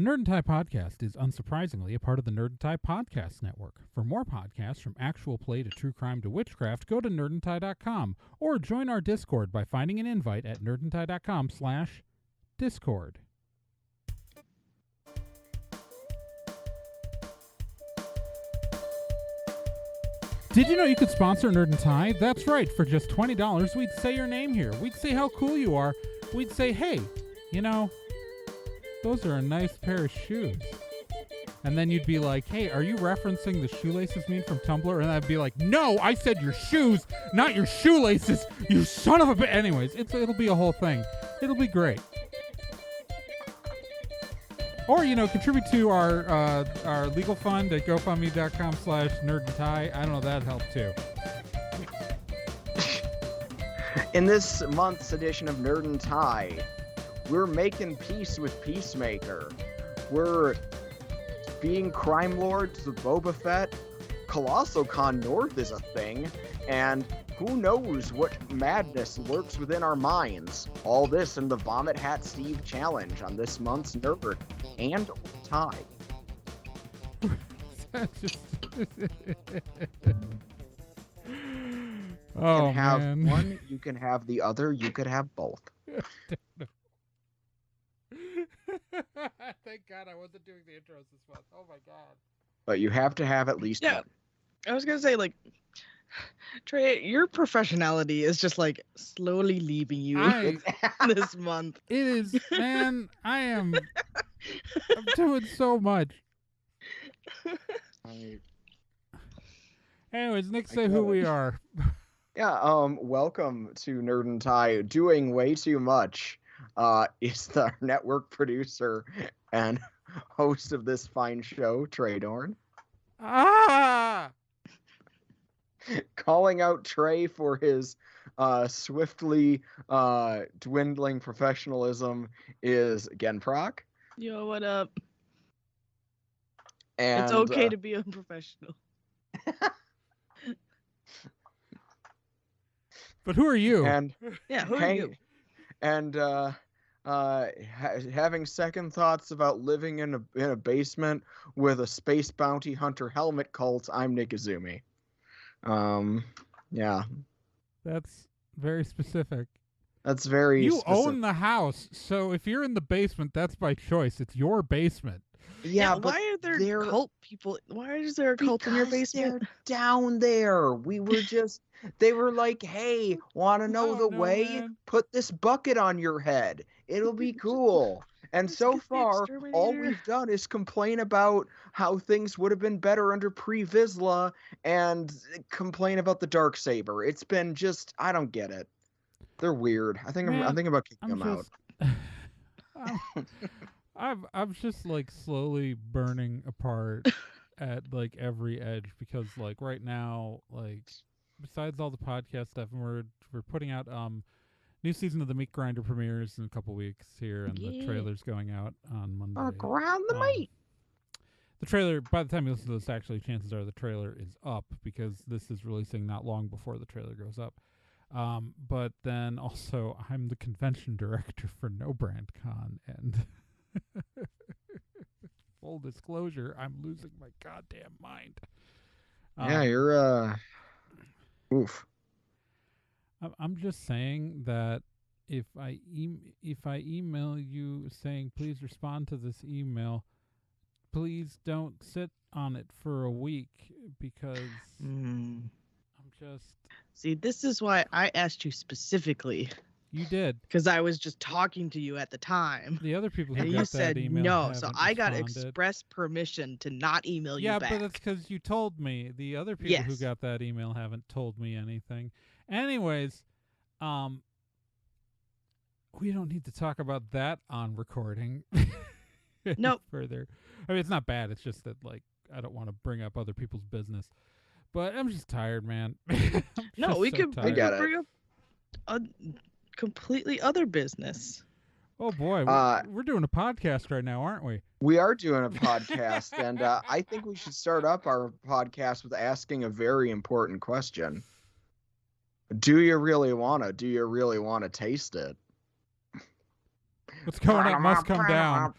The Nerd and Tie podcast is unsurprisingly a part of the Nerd and Tie podcast network. For more podcasts from actual play to true crime to witchcraft, go to nerdandtie.com or join our Discord by finding an invite at nerdandtie.com/Discord. Did you know you could sponsor Nerd and Tie? That's right. For just $20, we'd say your name here. We'd say how cool you are. We'd say, hey, you know, those are a nice pair of shoes. And then you'd be like, hey, are you referencing the shoelaces meme from Tumblr? And I'd be like, no, I said your shoes, not your shoelaces, you son of a bitch. Anyways, it'll be a whole thing. It'll be great. Or, you know, contribute to our legal fund at gofundme.com/nerdandtie. I don't know, that'd help too. In this month's edition of Nerd and Tie, we're making peace with Peacemaker. We're being crime lords with Boba Fett. ColossalCon North is a thing. And who knows what madness lurks within our minds. All this in the Vomit Hat Steve Challenge on this month's Nerd and Tie. You can have one, you can have the other, you could have both. Thank God I wasn't doing the intros this month. Oh my God. But you have to have at least one. I was gonna say, like, Trae, your professionality is just like slowly leaving you this month. It is, man. I'm doing so much. Anyways, Nick, say who we are. Yeah, welcome to Nerd and Tie. Doing way too much. Is the network producer and host of this fine show, Trae Dorn. Calling out Trae for his swiftly dwindling professionalism is Genproc. Yo, what up? And it's okay to be unprofessional. But who are you? And who are you? And having second thoughts about living in a basement with a space bounty hunter helmet cult, I'm Nick Izumi. Yeah. That's very specific. That's very You specific. own the house, so if you're in the basement, that's by choice. It's your basement. Yeah, but why are there cult people? Why is there a cult in your basement? They're down there. We were just... They were like, hey, want to know the way? Man. Put this bucket on your head. It'll be cool. And so far, all we've done is complain about how things would have been better under pre-Vizsla and complain about the Darksaber. It's been just, I don't get it. They're weird. I'm thinking about kicking them out. I'm just like slowly burning apart at like every edge because like right now, like besides all the podcast stuff, and we're putting out new season of the Meat Grinder premieres in a couple weeks here, and the trailer's going out on Monday. Grind the meat. The trailer, by the time you listen to this, actually, chances are the trailer is up because this is releasing not long before the trailer goes up. But then also, I'm the convention director for No Brand Con, and full disclosure, I'm losing my goddamn mind. Yeah, you're oof. I'm just saying that if I email you saying please respond to this email, please don't sit on it for a week because I'm just... See, this is why I asked you specifically. You did. Because I was just talking to you at the time. The other people who and got you that said email no, so I got responded. express permission to not email you back. Yeah, but that's because you told me. The other people who got that email haven't told me anything. Anyways, we don't need to talk about that on recording. Nope. Further. I mean, it's not bad. It's just that, like, I don't want to bring up other people's business. But I'm just tired, man. No, we could bring up a completely other business. Oh, boy. We're doing a podcast right now, aren't we? We are doing a podcast, and I think we should start up our podcast with asking a very important question. Do you really want to taste it? What's going up must come down.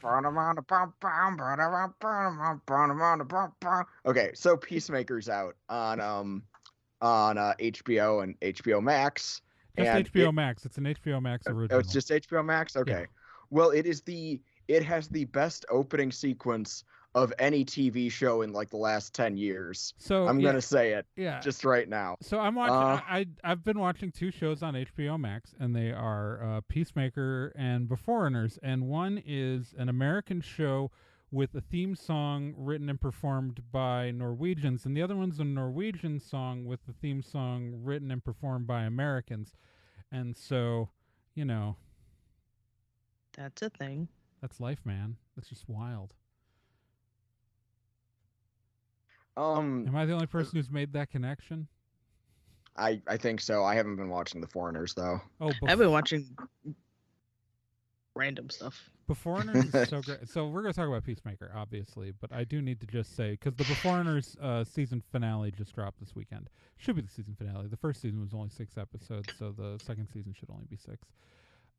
Okay, so Peacemaker's out on HBO and HBO Max. Just and HBO Max. It's an HBO Max original. Oh, it's just HBO Max? Okay. Yeah. Well, it has the best opening sequence of any TV show in like the last 10 years. So I'm gonna say it just right now. So I'm watching. I've been watching 2 shows on HBO Max, and they are Peacemaker and Beforeigners. And one is an American show with a theme song written and performed by Norwegians, and the other one's a Norwegian song with a theme song written and performed by Americans. And so, That's a thing. That's life, man. That's just wild. Am I the only person who's made that connection? I think so. I haven't been watching The Foreigners though. Oh, I've been watching random stuff. Beforeigners is so great. So we're going to talk about Peacemaker, obviously, but I do need to just say, because the Beforeigners season finale just dropped this weekend. Should be the season finale. The first season was only 6 episodes, so the second season should only be 6.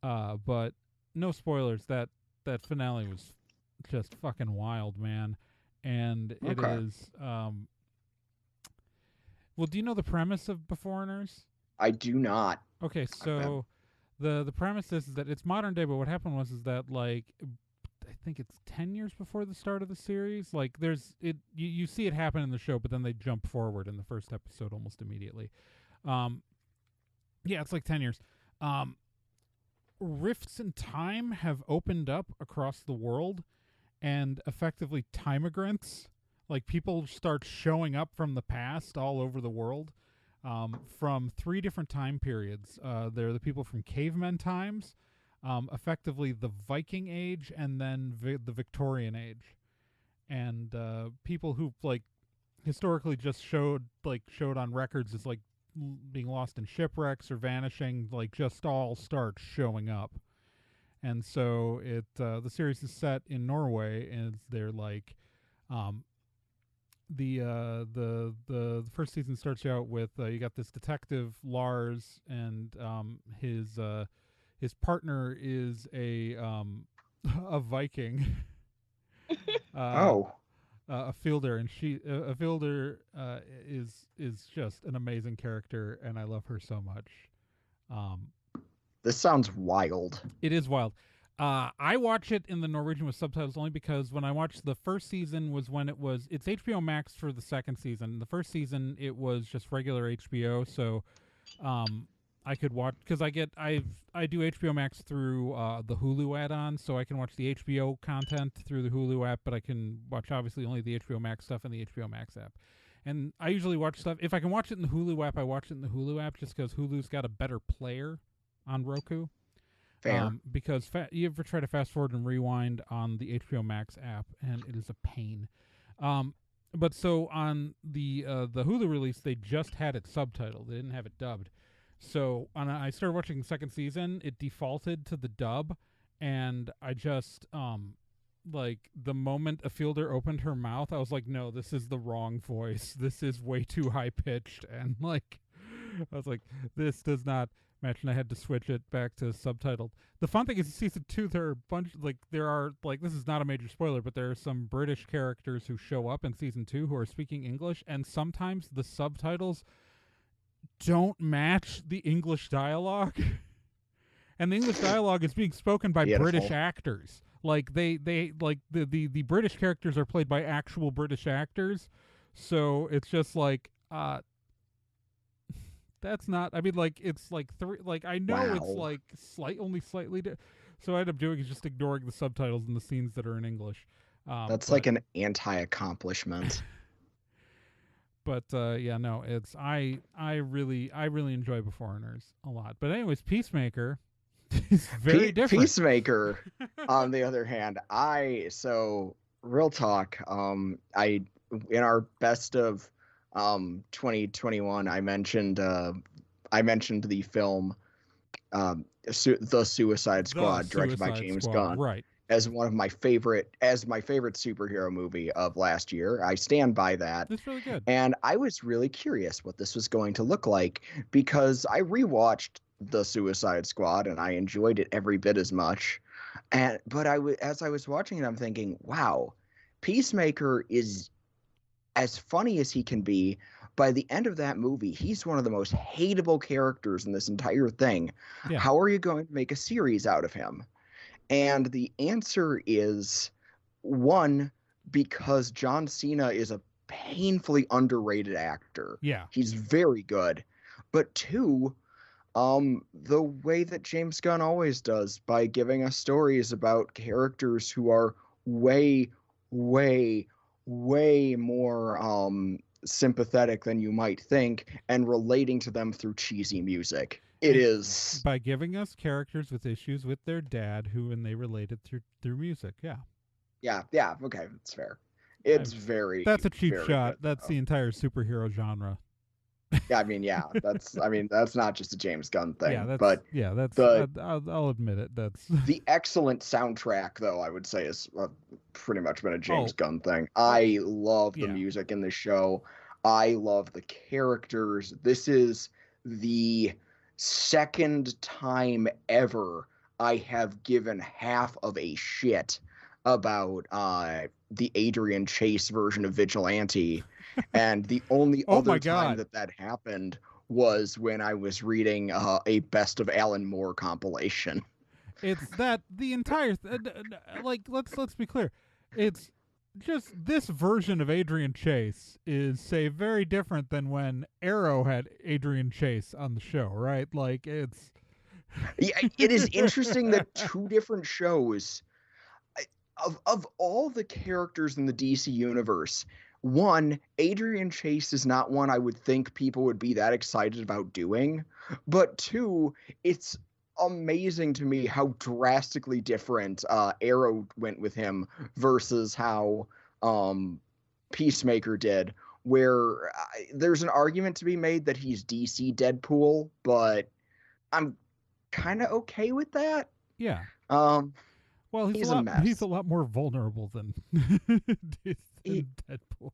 But no spoilers. That finale was just fucking wild, man. And it is. Well, do you know the premise of Beforeigners? I do not. Okay, so the premise is that it's modern day, but what happened was that like I think it's 10 years before the start of the series. Like you see it happen in the show, but then they jump forward in the first episode almost immediately. Yeah, it's like 10 years. Rifts in time have opened up across the world. And effectively time-migrants, like people start showing up from the past all over the world from 3 different time periods. They're the people from caveman times, effectively the Viking Age, and then the Victorian Age. And people who like historically just showed on records as like being lost in shipwrecks or vanishing, like just all start showing up. And so the series is set in Norway, and they're like, the first season starts out with you got this detective Lars, and his partner is a Viking, a fielder, and a fielder is just an amazing character, and I love her so much. This sounds wild. It is wild. I watch it in the Norwegian with subtitles only because when I watched the first season was when it's HBO Max for the second season. The first season it was just regular HBO, so I could watch because I do HBO Max through the Hulu add-on, so I can watch the HBO content through the Hulu app, but I can watch obviously only the HBO Max stuff in the HBO Max app. And I usually watch stuff if I can watch it in the Hulu app. I watch it in the Hulu app just because Hulu's got a better player on Roku. Fair. Because you ever try to fast forward and rewind on the HBO Max app, and it is a pain. But so on the Hulu release, they just had it subtitled. They didn't have it dubbed. So I started watching the second season. It defaulted to the dub, and I just like the moment a fielder opened her mouth, I was like, no, this is the wrong voice. This is way too high pitched, and like I was like, this does not match, and I had to switch it back to subtitled. The fun thing is in season 2 there are this is not a major spoiler, but there are some British characters who show up in season 2 who are speaking English, and sometimes the subtitles don't match the English dialogue. And the English dialogue is being spoken by Beautiful. British actors. Like they like the British characters are played by actual British actors. So it's just like that's not. I mean, like it's like three. Like I know Wow. it's like only slightly. So what I end up doing is just ignoring the subtitles and the scenes that are in English. That's like an anti-accomplishment. But yeah, no, it's I really enjoy Beforeigners a lot. But anyways, Peacemaker is very different. Peacemaker, on the other hand, real talk. In our best of 2021, I mentioned the film The Suicide Squad, directed by James Gunn, right, It's really good. And I was really curious what this was going to look like because I rewatched The Suicide Squad and I enjoyed it every bit as much. But as I was watching it, I'm thinking, wow, Peacemaker is as funny as he can be. By the end of that movie, he's one of the most hateable characters in this entire thing. Yeah. How are you going to make a series out of him? And the answer is one, because John Cena is a painfully underrated actor. Yeah. He's very good. But two, the way that James Gunn always does, by giving us stories about characters who are way, way, way more sympathetic than you might think, and relating to them through cheesy music. It is by giving us characters with issues with their dad and they related through music. Yeah. Yeah, okay, that's fair. It's very That's a cheap very shot. good, That's though. the entire superhero genre. Yeah, that's not just a James Gunn thing. Yeah, that's the I'll admit it. That's the excellent soundtrack, though, I would say is pretty much been a James Gunn thing. I love the music in the show. I love the characters. This is the second time ever I have given half of a shit about the Adrian Chase version of Vigilante. And the only other time that happened was when I was reading a Best of Alan Moore compilation. It's that the entire like let's be clear. It's just this version of Adrian Chase is, say, very different than when Arrow had Adrian Chase on the show, right? Like it's yeah, it is interesting that two different shows of all the characters in the DC universe, one, Adrian Chase is not one I would think people would be that excited about doing, but two, it's amazing to me how drastically different Arrow went with him versus how Peacemaker did, where there's an argument to be made that he's DC Deadpool, but I'm kind of okay with that. Yeah. Well, he's a lot more vulnerable than Deadpool.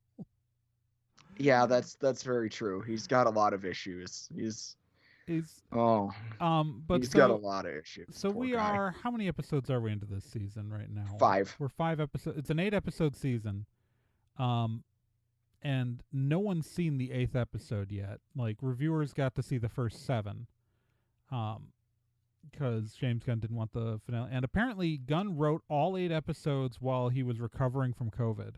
Yeah, that's very true. He's got a lot of issues. He's got a lot of issues. So how many episodes are we into this season right now? 5. We're 5 episodes. It's an 8-episode season. And no one's seen the 8th episode yet. Like, reviewers got to see the first 7. Because James Gunn didn't want the finale. And apparently Gunn wrote all 8 episodes while he was recovering from COVID.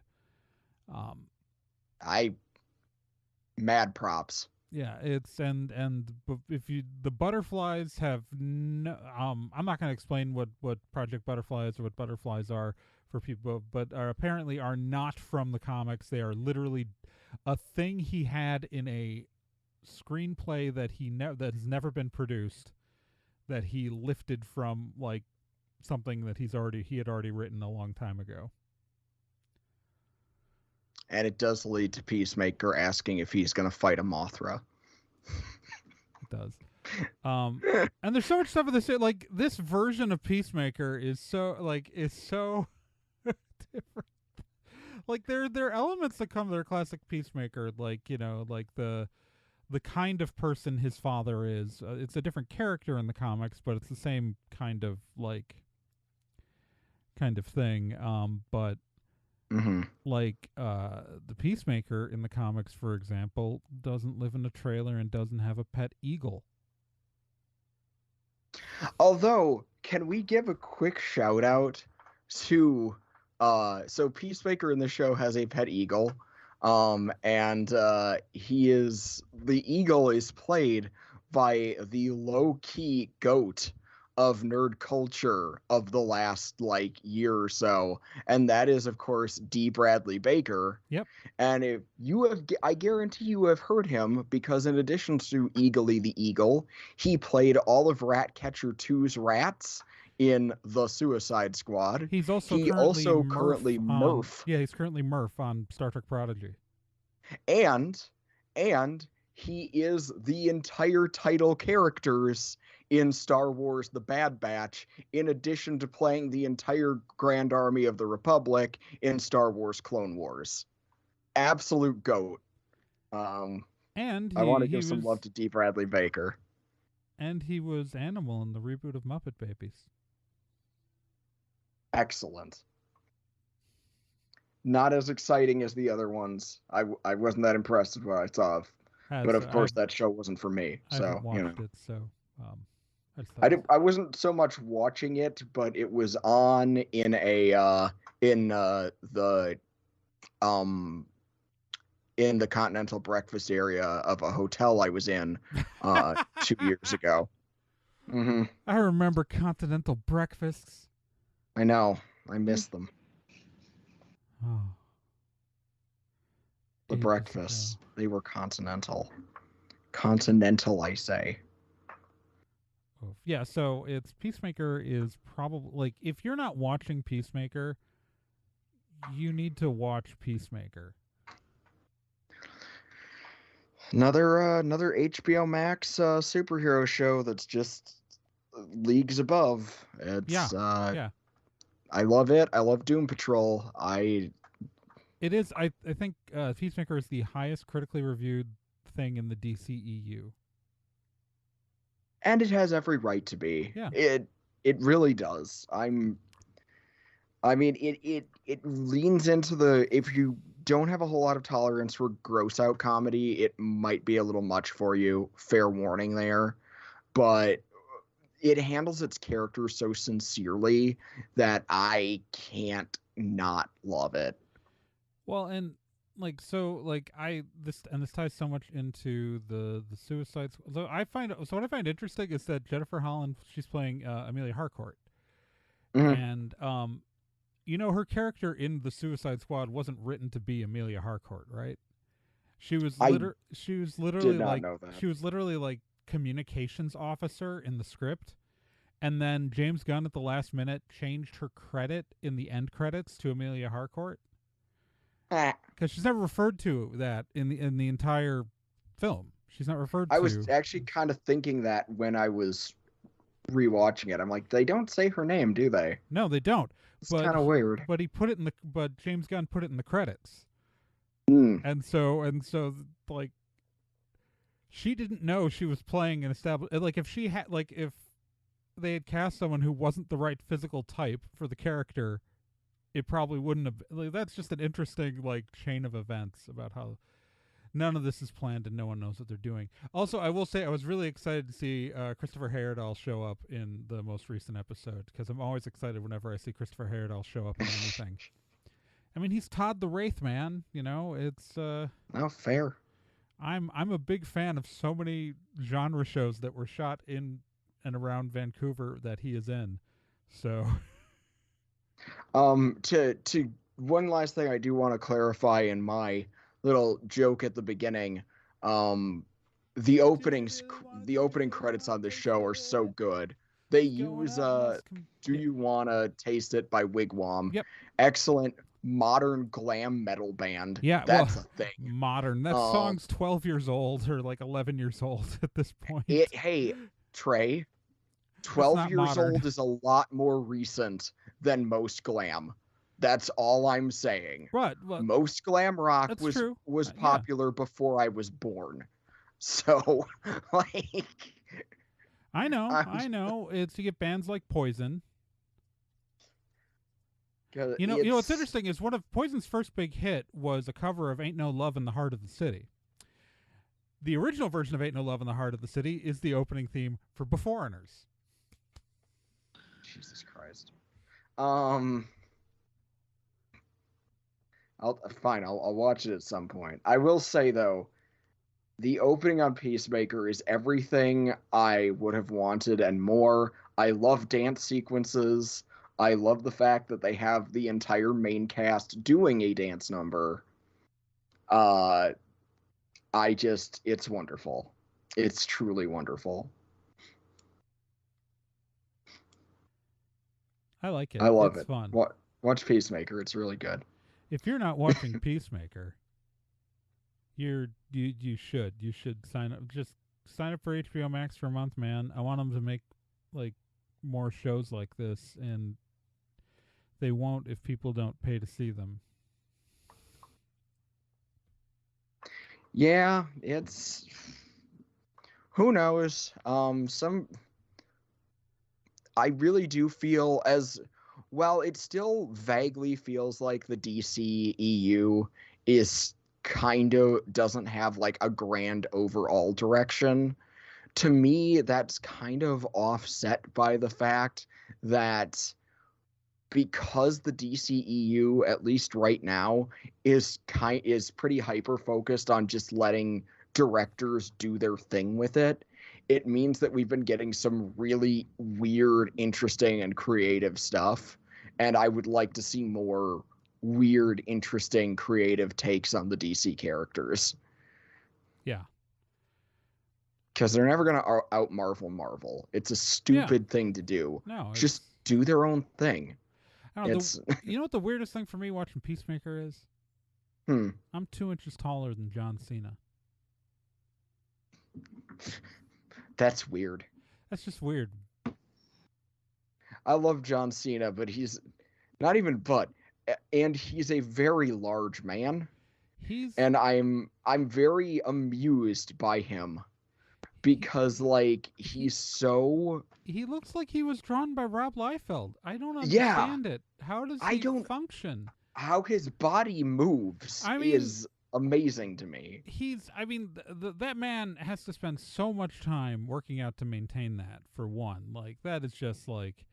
Mad props. Yeah, it's and if the butterflies have no, I'm not going to explain what Project Butterfly is or what butterflies are for people, but apparently are not from the comics. They are literally a thing he had in a screenplay that that has never been produced, that he lifted from like something that he had already written a long time ago. And it does lead to Peacemaker asking if he's going to fight a Mothra. It does. And there's so much stuff in this. Like, this version of Peacemaker is so different. Like, there are elements that come to their classic Peacemaker, like, you know, like the kind of person his father is. It's a different character in the comics, but it's the same kind of thing. But like the Peacemaker in the comics, for example, doesn't live in a trailer and doesn't have a pet eagle. Although, can we give a quick shout out to so Peacemaker in the show has a pet eagle, and the eagle is played by the low-key goat of nerd culture of the last year or so, and that is, of course, D. Bradley Baker. Yep. And if you have, I guarantee you have heard him, because in addition to Eagly the Eagle, he played all of Ratcatcher 2's rats in The Suicide Squad. He's also currently Murph. Yeah, he's currently Murph on Star Trek Prodigy. And he is the entire title characters in Star Wars The Bad Batch, in addition to playing the entire Grand Army of the Republic in Star Wars Clone Wars. Absolute goat. And I want to give some love to D. Bradley Baker. And he was Animal in the reboot of Muppet Babies. excellent. Not as exciting as the other ones. I wasn't that impressed with what I saw. But of course, that show wasn't for me. I haven't watched it, so I wasn't so much watching it, but it was on in the continental breakfast area of a hotel I was in 2 years ago. Mm-hmm. I remember continental breakfasts. I know. I miss them. Oh. The breakfasts. They were continental. Continental, I say. Yeah, so it's Peacemaker is probably like if you're not watching Peacemaker, you need to watch Peacemaker. Another HBO Max superhero show that's just leagues above. It's yeah. I love it. I love Doom Patrol. It is. I think Peacemaker is the highest critically reviewed thing in the DCEU. And it has every right to be. Yeah. It really does. It leans into the, if you don't have a whole lot of tolerance for gross out comedy, it might be a little much for you. Fair warning there. But it handles its characters so sincerely that I can't not love it. Well, and this ties so much into the Suicide Squad. So what I find interesting is that Jennifer Holland, she's playing Amelia Harcourt, and her character in the Suicide Squad wasn't written to be Amelia Harcourt, right? She was literally like communications officer in the script, and then James Gunn at the last minute changed her credit in the end credits to Amelia Harcourt. Because she's never referred to that in the entire film. She's not referred to. I was actually kind of thinking that when I was rewatching it. I'm like, they don't say her name, do they? No, they don't. It's kind of weird. But but James Gunn put it in the credits. And so like, she didn't know she was playing an established. Like, if they had cast someone who wasn't the right physical type for the character, it probably wouldn't have. Like, that's just an interesting chain of events about how none of this is planned and no one knows what they're doing. Also, I will say I was really excited to see Christopher Heyerdahl show up in the most recent episode, because I'm always excited whenever I see Christopher Heyerdahl show up in anything. I mean, he's Todd the Wraith, man. It's fair. I'm a big fan of so many genre shows that were shot in and around Vancouver that he is in. So to one last thing I do want to clarify in my little joke at the beginning, the opening credits on this show are so good. They use Do You Wanna Taste It by Wigwam. Yep. Excellent modern glam metal band. Yeah, that's a thing. Modern. That song's 12 years old or 11 years old at this point. Hey, Trae, 12 years modern. Old is a lot more recent than most glam. That's all I'm saying. Right. Most glam rock was popular before I was born. So, I know. It's you get bands like Poison. You know what's interesting is one of Poison's first big hit was a cover of Ain't No Love in the Heart of the City. The original version of Ain't No Love in the Heart of the City is the opening theme for Beforeigners. Jesus Christ. I'll watch it at some point. I will say though, the opening on Peacemaker is everything I would have wanted and more. I love dance sequences. I love the fact that they have the entire main cast doing a dance number. It's wonderful. It's truly wonderful. I like it. I love it's it. Fun. Watch Peacemaker. It's really good. If you're not watching Peacemaker, you should sign up. Just sign up for HBO Max for a month, man. I want them to make more shows like this, and they won't if people don't pay to see them. Yeah, it's who knows. I really do feel as while it still vaguely feels like the DC EU is kind of doesn't have like a grand overall direction, to me that's kind of offset by the fact that because the DCEU, at least right now, is pretty hyper focused on just letting directors do their thing with it, it means that we've been getting some really weird, interesting, and creative stuff. And I would like to see more weird, interesting, creative takes on the DC characters. Yeah. Because they're never going to out Marvel. It's a stupid thing to do. No, just do their own thing. I don't know, you know what the weirdest thing for me watching Peacemaker is? I'm 2 inches taller than John Cena. That's weird. That's just weird. I love John Cena, but he's not even and he's a very large man. And I'm very amused by him because like he looks like he was drawn by Rob Liefeld. I don't understand it. How does he function? How his body moves is amazing to me. That man has to spend so much time working out to maintain that, for one. Like, that is just like,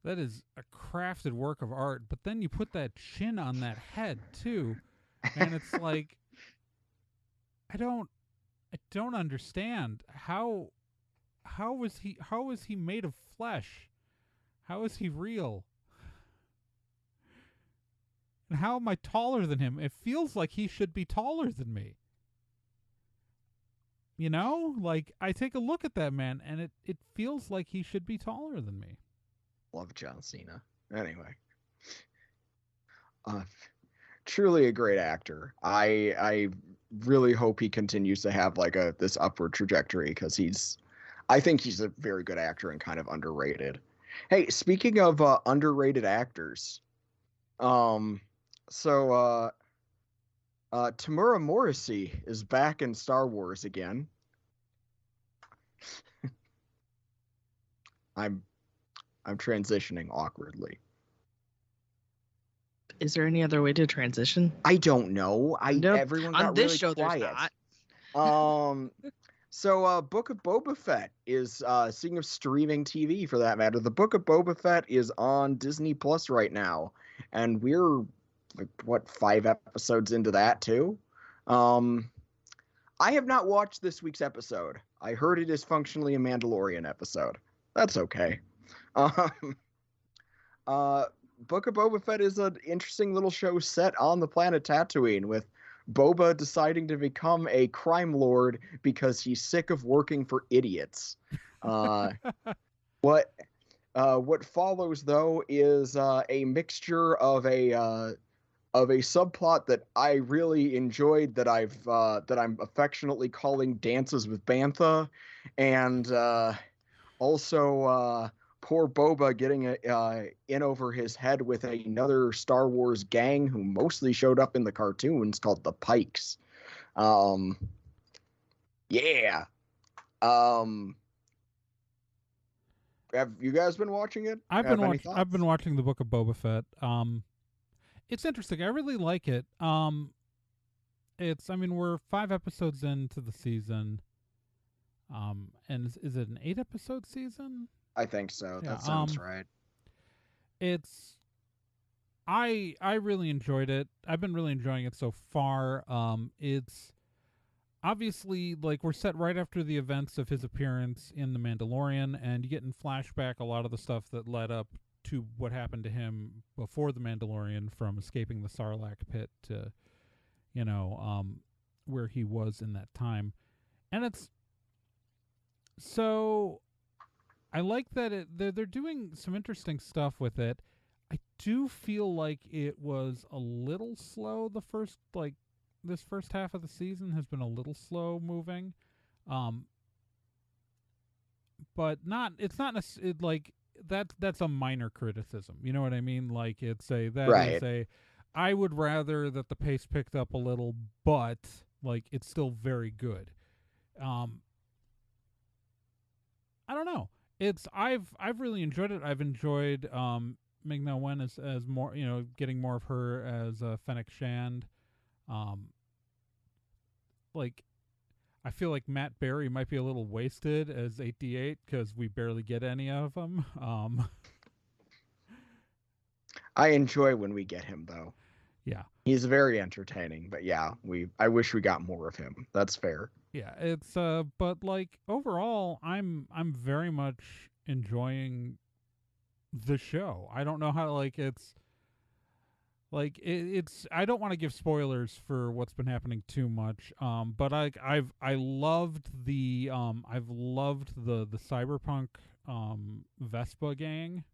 that is a crafted work of art. But then you put that chin on that head too, and it's like, I don't understand how is he made of flesh? How is he real? And how am I taller than him? It feels like he should be taller than me. You know? Like, I take a look at that man, and it feels like he should be taller than me. Love John Cena. Anyway. Truly a great actor. I really hope he continues to have like this upward trajectory, because I think he's a very good actor and kind of underrated. Hey, speaking of underrated actors, Tamura Morrissey is back in Star Wars again. I'm transitioning awkwardly. Is there any other way to transition? I don't know. Everyone got on this really show, quiet. There's not. So Book of Boba Fett is speaking of streaming TV, for that matter, the Book of Boba Fett is on Disney Plus right now, and we're like 5 episodes into that too. I have not watched this week's episode. I heard it is functionally a Mandalorian episode. That's okay. Book of Boba Fett is an interesting little show set on the planet Tatooine, with Boba deciding to become a crime lord because he's sick of working for idiots. What follows though is a mixture of a subplot that I really enjoyed, that I'm affectionately calling Dances with Bantha, and also poor Boba getting in over his head with another Star Wars gang who mostly showed up in the cartoons, called the Pikes. Yeah. Have you guys been watching it? I've been watching the Book of Boba Fett. It's interesting. I really like it. We're 5 episodes into the season. And is it an 8-episode season? I think so. Yeah, that sounds right. I really enjoyed it. I've been really enjoying it so far. It's obviously, like, we're set right after the events of his appearance in The Mandalorian, and you get in flashback a lot of the stuff that led up to what happened to him before The Mandalorian, from escaping the Sarlacc pit to, where he was in that time. And it's so, I like that they're doing some interesting stuff with it. I do feel like it was a little slow. This first half of the season has been a little slow moving, but that's a minor criticism. You know what I mean? Like, I would rather that the pace picked up a little, but like, it's still very good. I don't know. I've really enjoyed it. I've enjoyed Ming-Na Wen as more, getting more of her as Fennec Shand. Like, I feel like Matt Berry might be a little wasted as 8D8 because we barely get any of them. I enjoy when we get him, though. Yeah. He's very entertaining, but yeah, I wish we got more of him. That's fair. Yeah, it's but like overall I'm very much enjoying the show. I don't know how, like, it's like it's I don't want to give spoilers for what's been happening too much. But I loved the cyberpunk Vespa gang.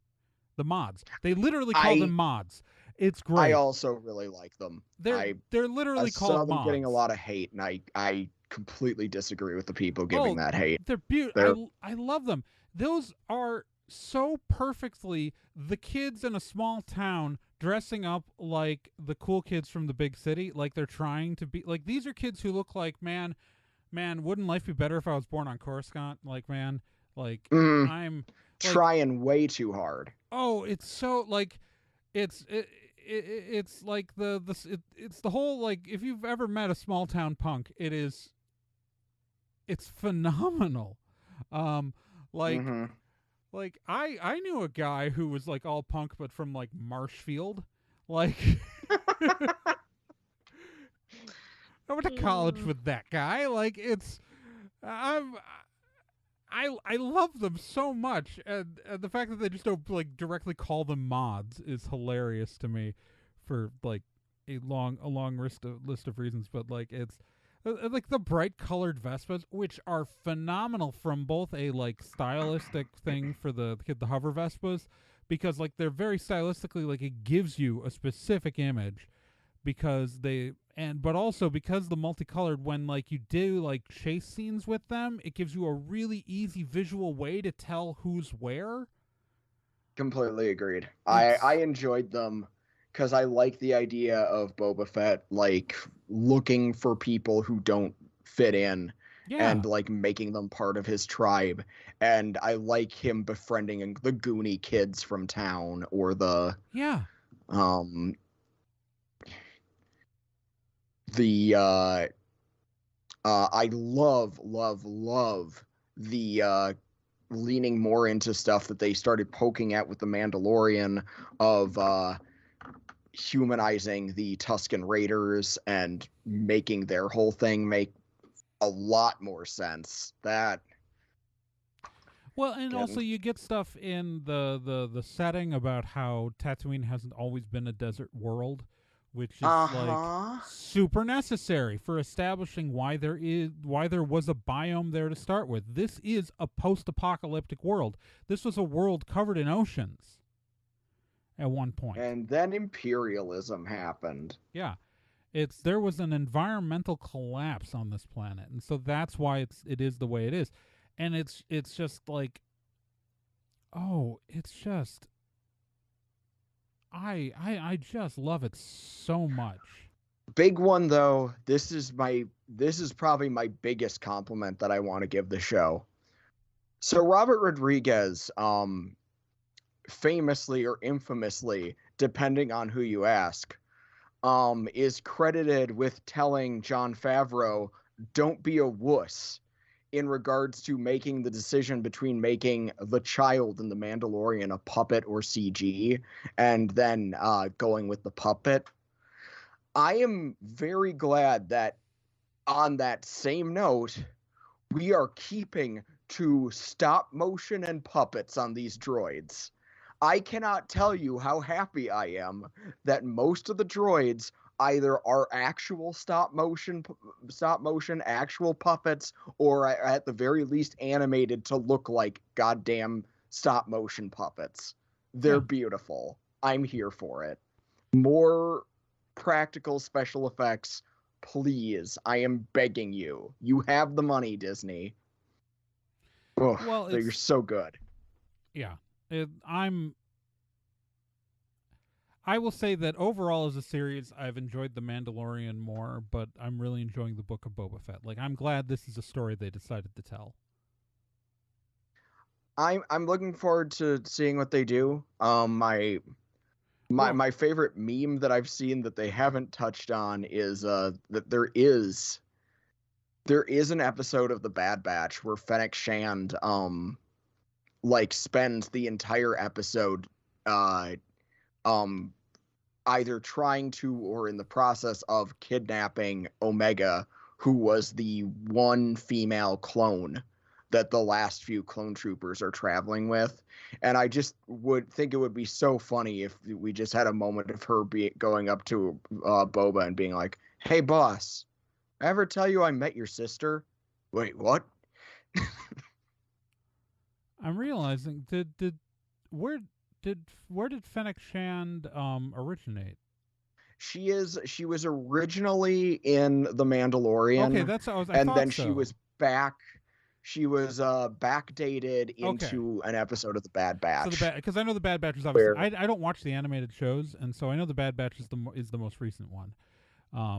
The mods. They literally call them mods. It's great. I also really like them. They're literally I called saw them mods. getting a lot of hate, and I completely disagree with the people giving that hate. They're beautiful. I love them. Those are so perfectly the kids in a small town dressing up like the cool kids from the big city. Like they're trying to be like, these are kids who look like, man, wouldn't life be better if I was born on Coruscant? Like, man, like I'm like, trying way too hard. Oh, it's so like it's like it's the whole, like, if you've ever met a small town punk, it's phenomenal. Like I knew a guy who was like all punk but from like Marshfield. Like I went to college with that guy. Like I love them so much, and the fact that they just don't like directly call them mods is hilarious to me, for like a long list of reasons. But like it's like the bright colored Vespas, which are phenomenal from both a like stylistic thing for the hover Vespas, because like they're very stylistically, like it gives you a specific image, because but also because the multicolored, when like you do like chase scenes with them, it gives you a really easy visual way to tell who's where. Completely agreed. I enjoyed them because I like the idea of Boba Fett like looking for people who don't fit in, and like making them part of his tribe. And I like him befriending the Goonie kids from town, or the I love the leaning more into stuff that they started poking at with the Mandalorian, of humanizing the Tusken Raiders and making their whole thing make a lot more sense. Also you get stuff in the setting about how Tatooine hasn't always been a desert world, which is like super necessary for establishing why there was a biome there to start with. This is a post-apocalyptic world. This was a world covered in oceans at one point. And then imperialism happened. Yeah. There was an environmental collapse on this planet, and so that's why it is the way it is. And it's just like, it's just, I just love it so much. Big one though, this is probably my biggest compliment that I want to give the show. So Robert Rodriguez, famously or infamously, depending on who you ask, is credited with telling Jon Favreau, "Don't be a wuss," in regards to making the decision between making the child in The Mandalorian a puppet or CG, and then going with the puppet. I am very glad that, on that same note, we are keeping to stop motion and puppets on these droids. I cannot tell you how happy I am that most of the droids either are actual stop motion actual puppets, or at the very least animated to look like goddamn stop motion puppets. They're beautiful. I'm here for it. More practical special effects, please. I am begging you. You have the money, Disney. They're so good. Yeah. I will say that overall as a series, I've enjoyed The Mandalorian more, but I'm really enjoying the Book of Boba Fett. Like, I'm glad this is a story they decided to tell. I'm looking forward to seeing what they do. My favorite meme that I've seen that they haven't touched on is that there is an episode of The Bad Batch where Fennec Shand like spends the entire episode either trying to or in the process of kidnapping Omega, who was the one female clone that the last few clone troopers are traveling with. And I just would think it would be so funny if we just had a moment of her going up to Boba and being like, "Hey, boss, I ever tell you I met your sister?" Wait, what? I'm realizing, where did Fennec Shand originate? She was originally in The Mandalorian. Okay, that's what and then she was back. She was backdated into Okay. an episode of The Bad Batch. So because I know The Bad Batch is obviously I don't watch the animated shows, and so I know The Bad Batch is the most recent one.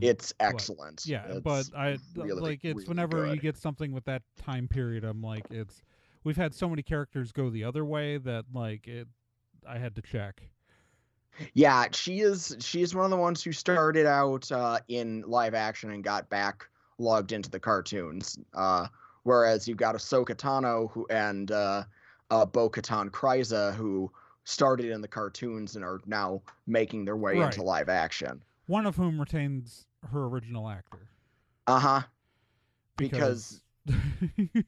It's excellent. But I really, like it's really whenever good. you get something with that time period, I'm like, we've had so many characters go the other way that like I had to check. Yeah, she is one of the ones who started out in live action and got back logged into the cartoons. Whereas you've got Ahsoka Tano and Bo-Katan Kryza, who started in the cartoons and are now making their way into live action. One of whom retains her original actor. Because Katie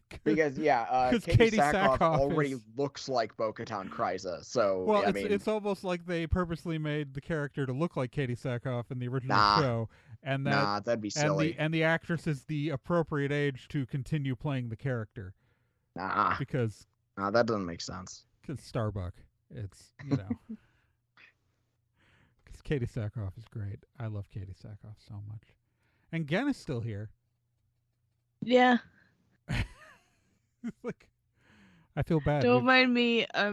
Sackhoff already looks like Bo-Katan Kryza. So well, it's almost like they purposely made the character to look like Katie Sackhoff in the original show, and that'd be silly. And the actress is the appropriate age to continue playing the character. Because that doesn't make sense. Because Starbuck, it's because Katie Sackhoff is great. I love Katie Sackhoff so much, and Gen is still here. Yeah. Like, I feel bad. Don't mind me. I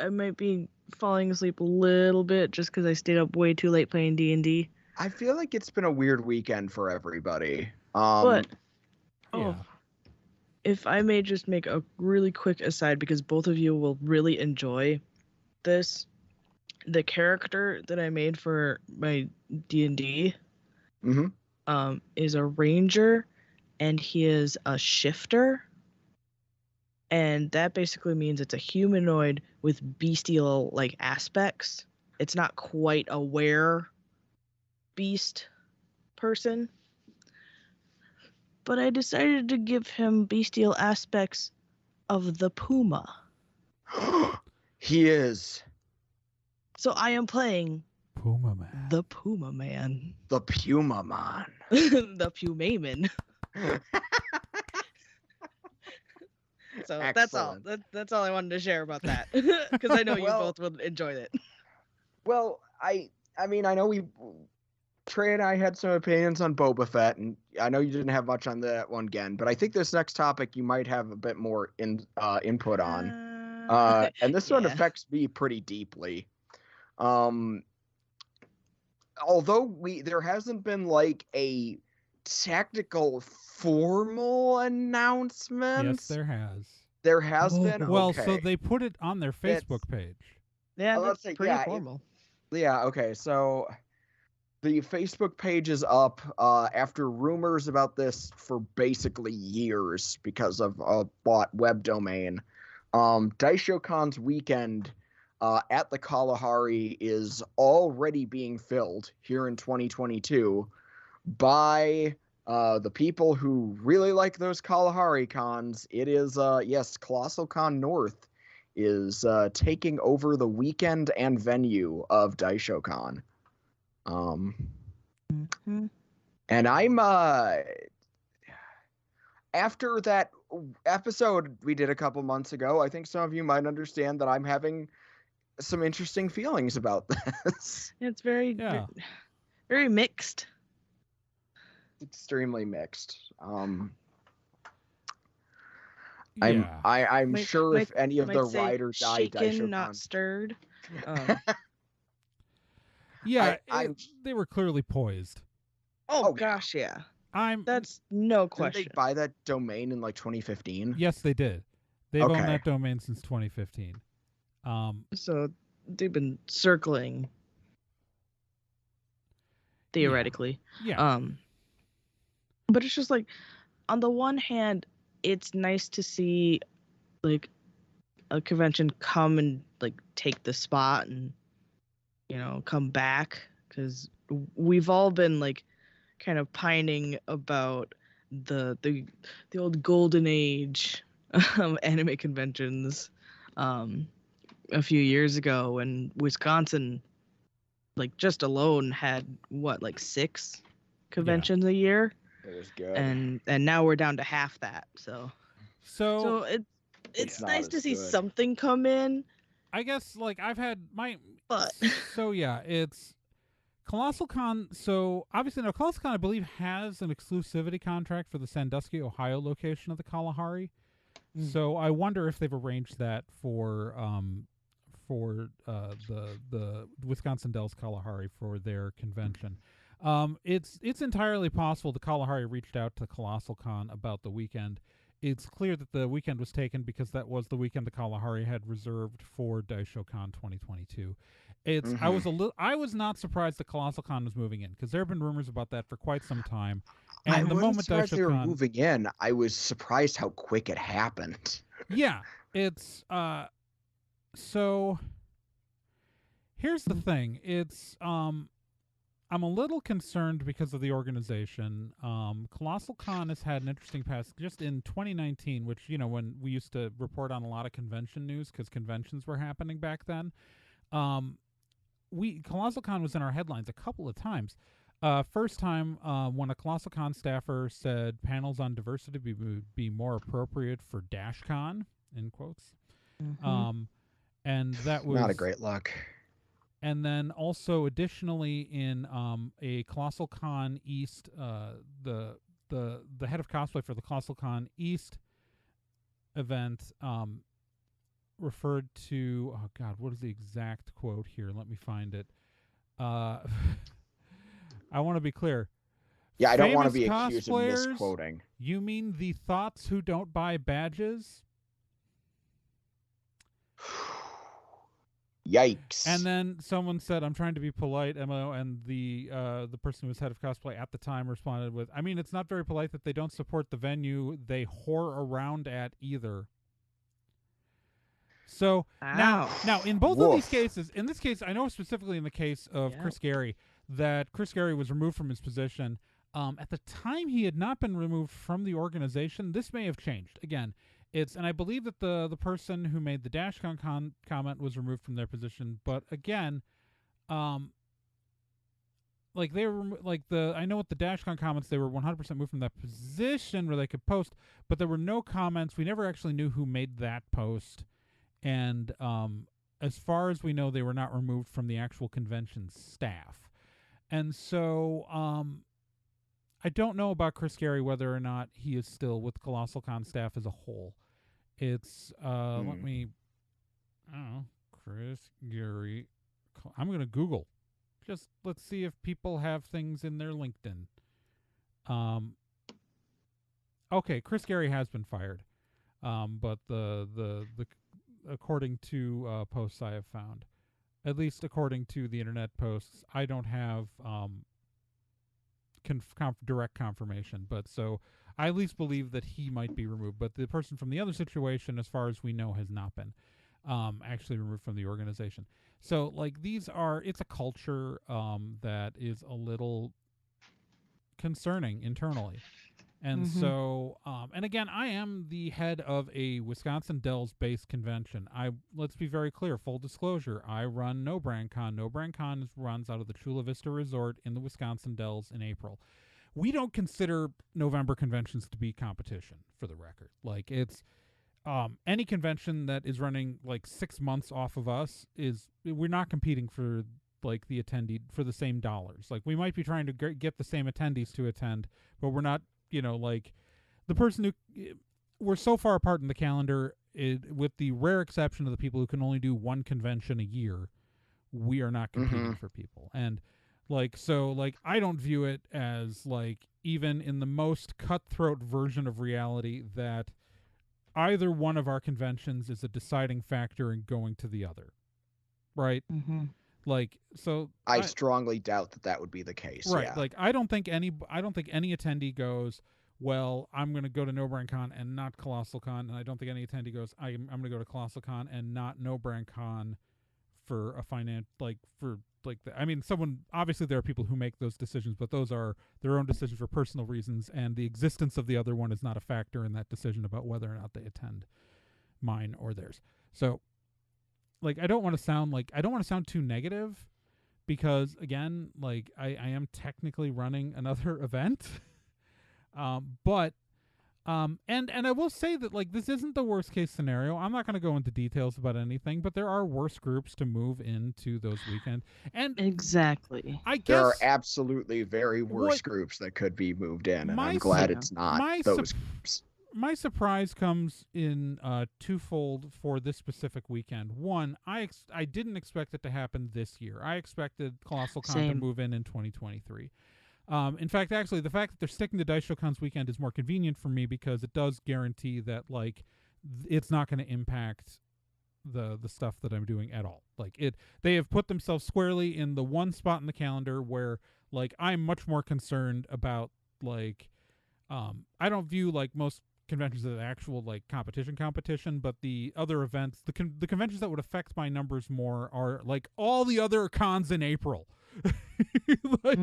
might be falling asleep a little bit just because I stayed up way too late playing D&D. I feel like it's been a weird weekend for everybody. If I may just make a really quick aside, because both of you will really enjoy this. The character that I made for my D&D is a ranger, and he is a shifter. And that basically means it's a humanoid with bestial like aspects. It's not quite a were beast person. But I decided to give him bestial aspects of the puma. He is. So I am playing Puma Man. The Puma Man. The Puma Man. The Pumaman. So excellent. That's all. That's all I wanted to share about that, because I know you both would enjoy it. Well, I mean, I know Trae and I had some opinions on Boba Fett, and I know you didn't have much on that one, Gen, but I think this next topic you might have a bit more input on. And this one affects me pretty deeply. Although there hasn't been like a technical formal announcement. Yes, there has. There has been. Well, okay. So they put it on their Facebook page. Yeah, that's pretty formal. Okay. So the Facebook page is up after rumors about this for basically years because of a bought web domain. DaishoCon's weekend at the Kalahari is already being filled here in 2022 by the people who really like those Kalahari cons. It is, ColossalCon North is taking over the weekend and venue of DaishoCon. And I'm, after that episode we did a couple months ago, I think some of you might understand that I'm having some interesting feelings about this. It's very mixed. Extremely mixed. I'm sure if any of the riders died, shaken, not stirred. They were clearly poised. Oh gosh, yeah. That's no question. Didn't they buy that domain in like 2015? Yes, they did. They've owned Okay. that domain since 2015. So they've been circling theoretically. Yeah. But it's just like, on the one hand, it's nice to see like a convention come and like take the spot and come back, because we've all been like kind of pining about the old golden age of anime conventions a few years ago, when Wisconsin, like, just alone had like 6 conventions a year, It was good. and now we're down to half that. So it's not nice to as see good. something come in. I guess like I've had my But so yeah, it's ColossalCon. So obviously now ColossalCon, I believe, has an exclusivity contract for the Sandusky, Ohio location of the Kalahari. So I wonder if they've arranged that for the Wisconsin Dells Kalahari for their convention. It's entirely possible the Kalahari reached out to ColossalCon about the weekend. It's clear that the weekend was taken because that was the weekend the Kalahari had reserved for DaishoCon 2022. I was not surprised that ColossalCon was moving in, because there have been rumors about that for quite some time. And I the wasn't moment surprised they were DaishoCon, moving in. I was surprised how quick it happened. yeah, it's so here's the thing. It's I'm a little concerned because of the organization. ColossalCon has had an interesting past. Just in 2019, which, when we used to report on a lot of convention news because conventions were happening back then, ColossalCon was in our headlines a couple of times. First time when a ColossalCon staffer said panels on diversity would be more appropriate for DashCon, in quotes. And that was not a great look. And then also additionally in a ColossalCon East, the head of cosplay for the ColossalCon East event referred to, oh God, what is the exact quote here? Let me find it. I want to be clear. Yeah, I don't want to be Famous accused of cosplayers? misquoting. You mean the thoughts who don't buy badges? Yikes. And then someone said, I'm trying to be polite, MO, and the person who was head of cosplay at the time responded with, I mean, it's not very polite that they don't support the venue they whore around at either. So now in both of these cases, in this case, I know specifically in the case of Chris Gary, that Chris Gary was removed from his position. At the time, he had not been removed from the organization. This may have changed. Again, and I believe that the person who made the DashCon comment was removed from their position. But again, like they were I know with the DashCon comments, they were 100% moved from that position where they could post, but there were no comments. We never actually knew who made that post. And as far as we know, they were not removed from the actual convention staff. And so I don't know about Chris Gary, whether or not he is still with ColossalCon staff as a whole. It's, let me, I don't know, Chris Gary. I'm going to Google. Just let's see if people have things in their LinkedIn. Okay, Chris Gary has been fired. But the according to posts I have found, at least according to the internet posts, I don't have direct confirmation. But so I at least believe that he might be removed. But the person from the other situation, as far as we know, has not been actually removed from the organization. So like it's a culture that is a little concerning internally. And so, and again, I am the head of a Wisconsin Dells-based convention. Let's be very clear, full disclosure, I run No Brand Con. No Brand Con runs out of the Chula Vista Resort in the Wisconsin Dells in April. We don't consider November conventions to be competition, for the record. Like, it's any convention that is running like 6 months off of us we're not competing for like the attendee for the same dollars. Like, we might be trying to get the same attendees to attend, but we're not. Like the person who we're so far apart in the calendar, with the rare exception of the people who can only do one convention a year, we are not competing for people. And I don't view it as like even in the most cutthroat version of reality that either one of our conventions is a deciding factor in going to the other, right? Mm-hmm. Like, so I strongly doubt that would be the case. right. Yeah. Like, I don't think any attendee goes, well, I'm going to go to No Brand Con and not ColossalCon, and I don't think any attendee goes, I'm going to go to ColossalCon and not No Brand Con for a I mean, someone, obviously there are people who make those decisions, but those are their own decisions for personal reasons, and the existence of the other one is not a factor in that decision about whether or not they attend mine or theirs. So, like, I don't want to sound too negative, because again, like, I am technically running another event. And I will say that, like, this isn't the worst case scenario. I'm not going to go into details about anything, but there are worse groups to move into those weekends. And exactly, I guess there are absolutely very worse groups that could be moved in, and I'm glad it's not those groups. My surprise comes in twofold for this specific weekend. One, I didn't expect it to happen this year. I expected ColossalCon to move in 2023. In fact, actually, the fact that they're sticking to DaishoCon's weekend is more convenient for me, because it does guarantee that, like, it's not going to impact the stuff that I'm doing at all. Like, they have put themselves squarely in the one spot in the calendar where, like, I'm much more concerned about, like, I don't view, like, most conventions as actual, like, competition, but the other events, the conventions that would affect my numbers more are, like, all the other cons in April. Like,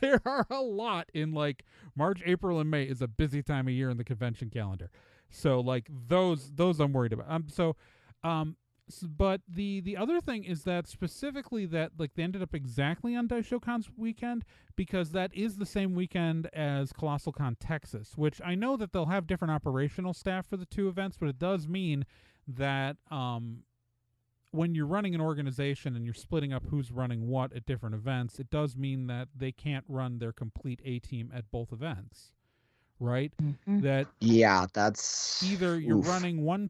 there are a lot in, like, March, April, and May is a busy time of year in the convention calendar. So, like, those I'm worried about. But the other thing is that specifically that, like, they ended up exactly on DaishoCon's weekend, because that is the same weekend as ColossalCon Texas, which I know that they'll have different operational staff for the two events, but it does mean that when you're running an organization and you're splitting up who's running what at different events, it does mean that they can't run their complete A-team at both events, right? That that's either you're running one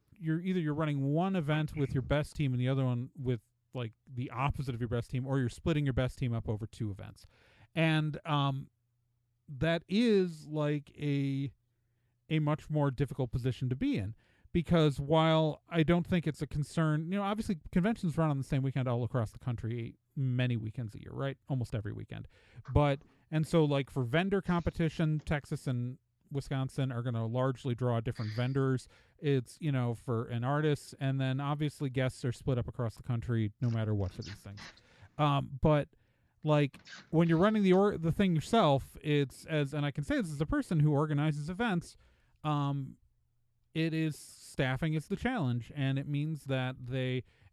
event with your best team and the other one with, like, the opposite of your best team, or you're splitting your best team up over two events. And that is, like, a much more difficult position to be in. Because while I don't think it's a concern, obviously conventions run on the same weekend all across the country, many weekends a year, right? Almost every weekend. And so, like, for vendor competition, Texas and Wisconsin are going to largely draw different vendors. It's, for an artist, and then obviously guests are split up across the country no matter what for these things. But, like, when you're running the thing yourself, and I can say this as a person who organizes events, it is staffing is the challenge, and it means that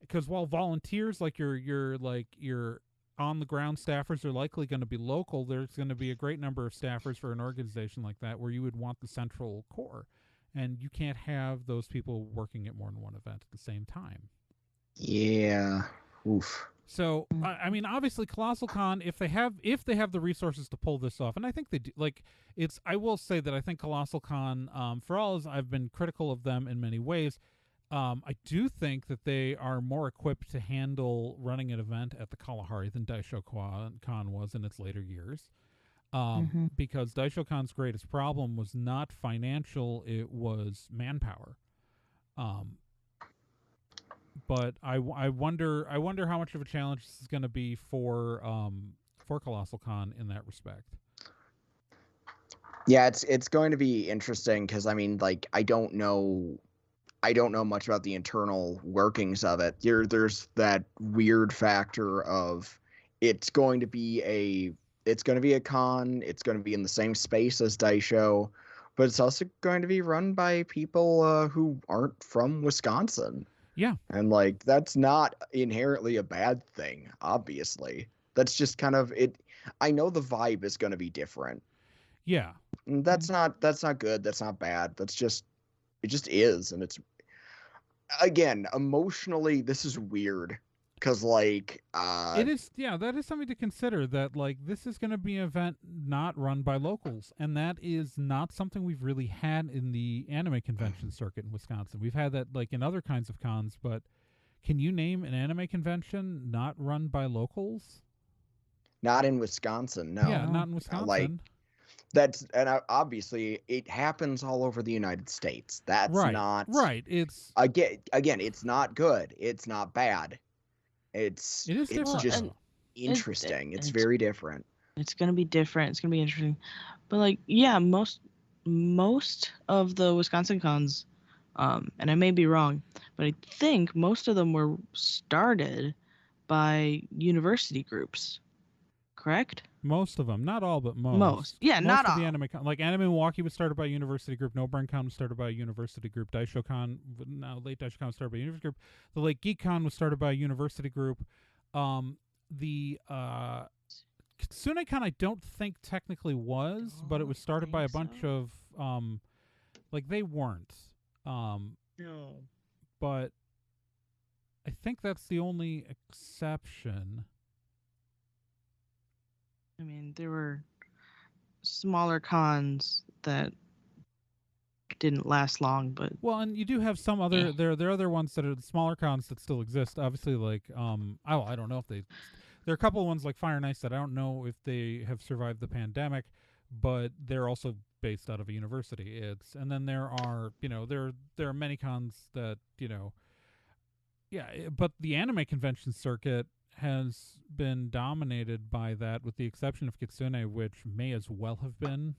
because while volunteers, like your on the ground staffers, are likely going to be local, there's going to be a great number of staffers for an organization like that where you would want the central core, and you can't have those people working at more than one event at the same time. Yeah. Oof. So, I mean, obviously, ColossalCon, if they have the resources to pull this off, and I think they do, like, I will say that I think ColossalCon, for all as I've been critical of them in many ways, I do think that they are more equipped to handle running an event at the Kalahari than DaishoCon was in its later years. Because DaishoCon's greatest problem was not financial, it was manpower. But I wonder how much of a challenge this is going to be for ColossalCon in that respect. Yeah, it's going to be interesting, because I mean, like, I don't know much about the internal workings of it. There's that weird factor of it's going to be a con. It's going to be in the same space as Daisho, but it's also going to be run by people who aren't from Wisconsin. Yeah. And, like, that's not inherently a bad thing, obviously. That's just kind of it. I know the vibe is going to be different. Yeah. And that's not good. That's not bad. It just is. And it's, again, emotionally, this is weird. Because, like, it is, yeah, that is something to consider, that, like, this is going to be an event not run by locals, and that is not something we've really had in the anime convention circuit in Wisconsin. We've had that, like, in other kinds of cons, but can you name an anime convention not run by locals? Not in Wisconsin, no. Yeah, not in Wisconsin. Obviously it happens all over the United States. That's Right. not Right. It's again, it's not good. It's not bad. It's it is different just though. interesting. It's it's very different. it's gonna be different. It's gonna be interesting. But like, yeah, most of the Wisconsin cons, and I may be wrong, but I think most of them were started by university groups. Correct? Most of them, not all, but Most. most. Yeah, Most not of the all. anime, like Anime Milwaukee was started by a university group. No Brain Con was started by a university group. Daishokan, no, Late Daishokan was started by a university group. The Late Geek Con was started by a university group. The Kitsune Con, I don't think technically was, but it was started by a bunch of like they weren't. No. But I think that's the only exception. I mean, there were smaller cons that didn't last long, but Well, and you do have some other there are other ones that are the smaller cons that still exist. Obviously, like I don't know if they there are a couple of ones like Fire and Ice that I don't know if they have survived the pandemic, but they're also based out of a university. And then there are there are many cons that but the anime convention circuit has been dominated by that, with the exception of Kitsune, which may as well have been,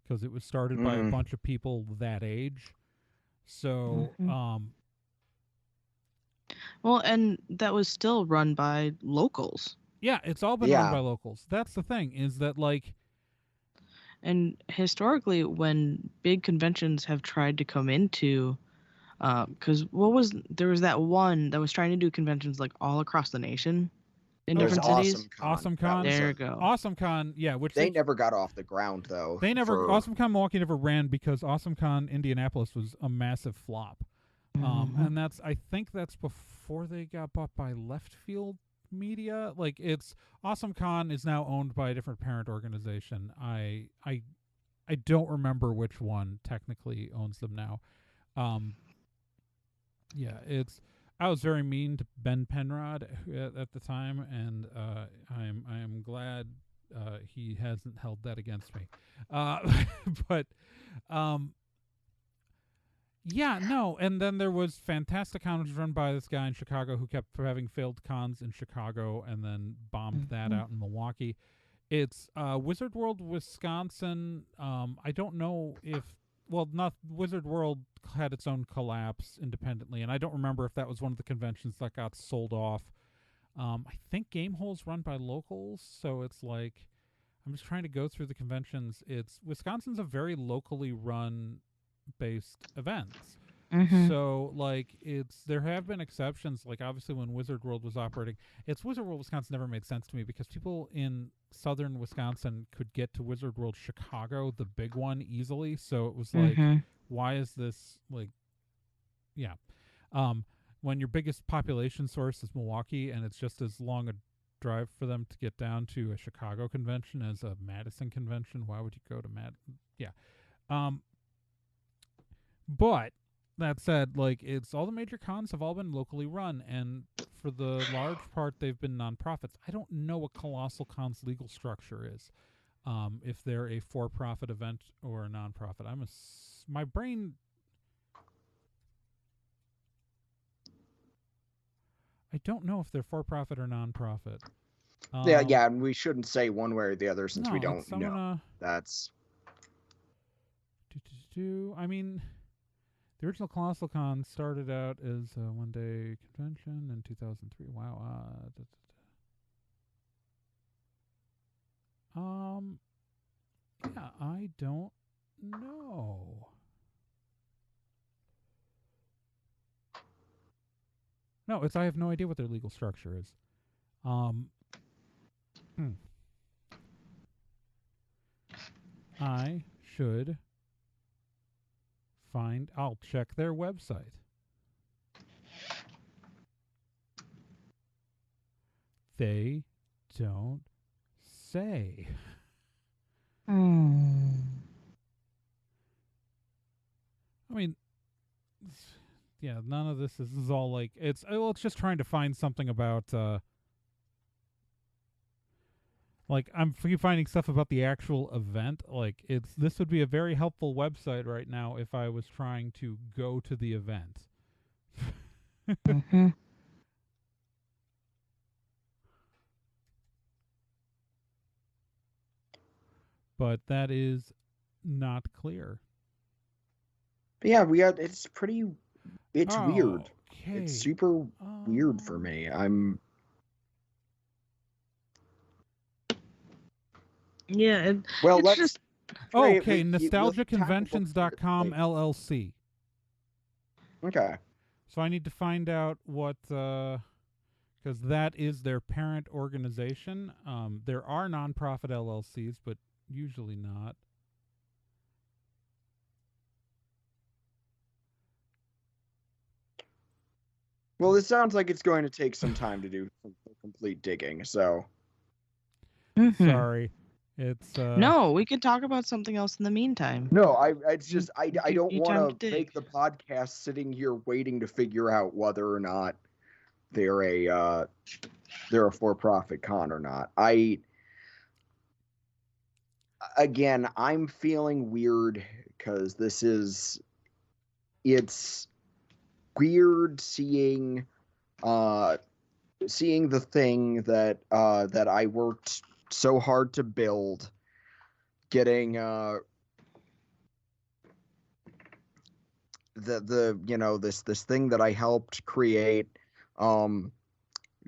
because it was started by a bunch of people that age. So, well, and that was still run by locals. Yeah, it's all been run by locals. That's the thing, is that like, and historically, when big conventions have tried to come into, because there was that one that was trying to do conventions like all across the nation in different cities. AwesomeCon. There you go. AwesomeCon, yeah, which they never got off the ground though. AwesomeCon Milwaukee never ran because AwesomeCon Indianapolis was a massive flop. And I think that's before they got bought by Left Field Media. Like, it's AwesomeCon is now owned by a different parent organization. I don't remember which one technically owns them now. I was very mean to Ben Penrod at the time, and I am glad he hasn't held that against me. But yeah, no, and then there was Fantasticon, which was run by this guy in Chicago who kept having failed cons in Chicago and then bombed that out in Milwaukee. It's Wizard World Wisconsin. I don't know if not Wizard World had its own collapse independently, and I don't remember if that was one of the conventions that got sold off. I think Gamehole's run by locals, so it's like I'm just trying to go through the conventions. Wisconsin's a very locally run based events. So like there have been exceptions, like obviously when Wizard World was operating. Wizard World Wisconsin never made sense to me because people in southern Wisconsin could get to Wizard World Chicago, the big one, easily. So it was like, why is this like when your biggest population source is Milwaukee and it's just as long a drive for them to get down to a Chicago convention as a Madison convention, why would you go to but that said, like, it's all the major cons have all been locally run, and for the large part, they've been nonprofits. I don't know what ColossalCon's legal structure is, if they're a for-profit event or a nonprofit. My brain. I don't know if they're for-profit or nonprofit. Yeah, and we shouldn't say one way or the other since we don't know. That's. I mean. The original ColossalCon started out as a one-day convention in 2003. Wow. Yeah, I don't know. No, I have no idea what their legal structure is. I should I'll check their website. They don't say. I mean, yeah, none of this is all like it's just trying to find something about Like, I'm finding stuff about the actual event. Like, this would be a very helpful website right now if I was trying to go to the event. Mm-hmm. But that is not clear. But yeah, it's pretty. It's weird. Okay. It's super weird for me. Yeah, and Well, it's let's. just Okay, let's tackle nostalgiaconventions.com here. LLC. Okay. So I need to find out what, because that is their parent organization. There are nonprofit LLCs, but usually not. Well, this sounds like it's going to take some time to do complete digging. So. Sorry, it's no. We could talk about something else in the meantime. No, it's just I don't you want time to to make the podcast sitting here waiting to figure out whether or not they're a for-profit con or not. I'm feeling weird because it's weird seeing the thing that I worked so hard to build getting this thing that I helped create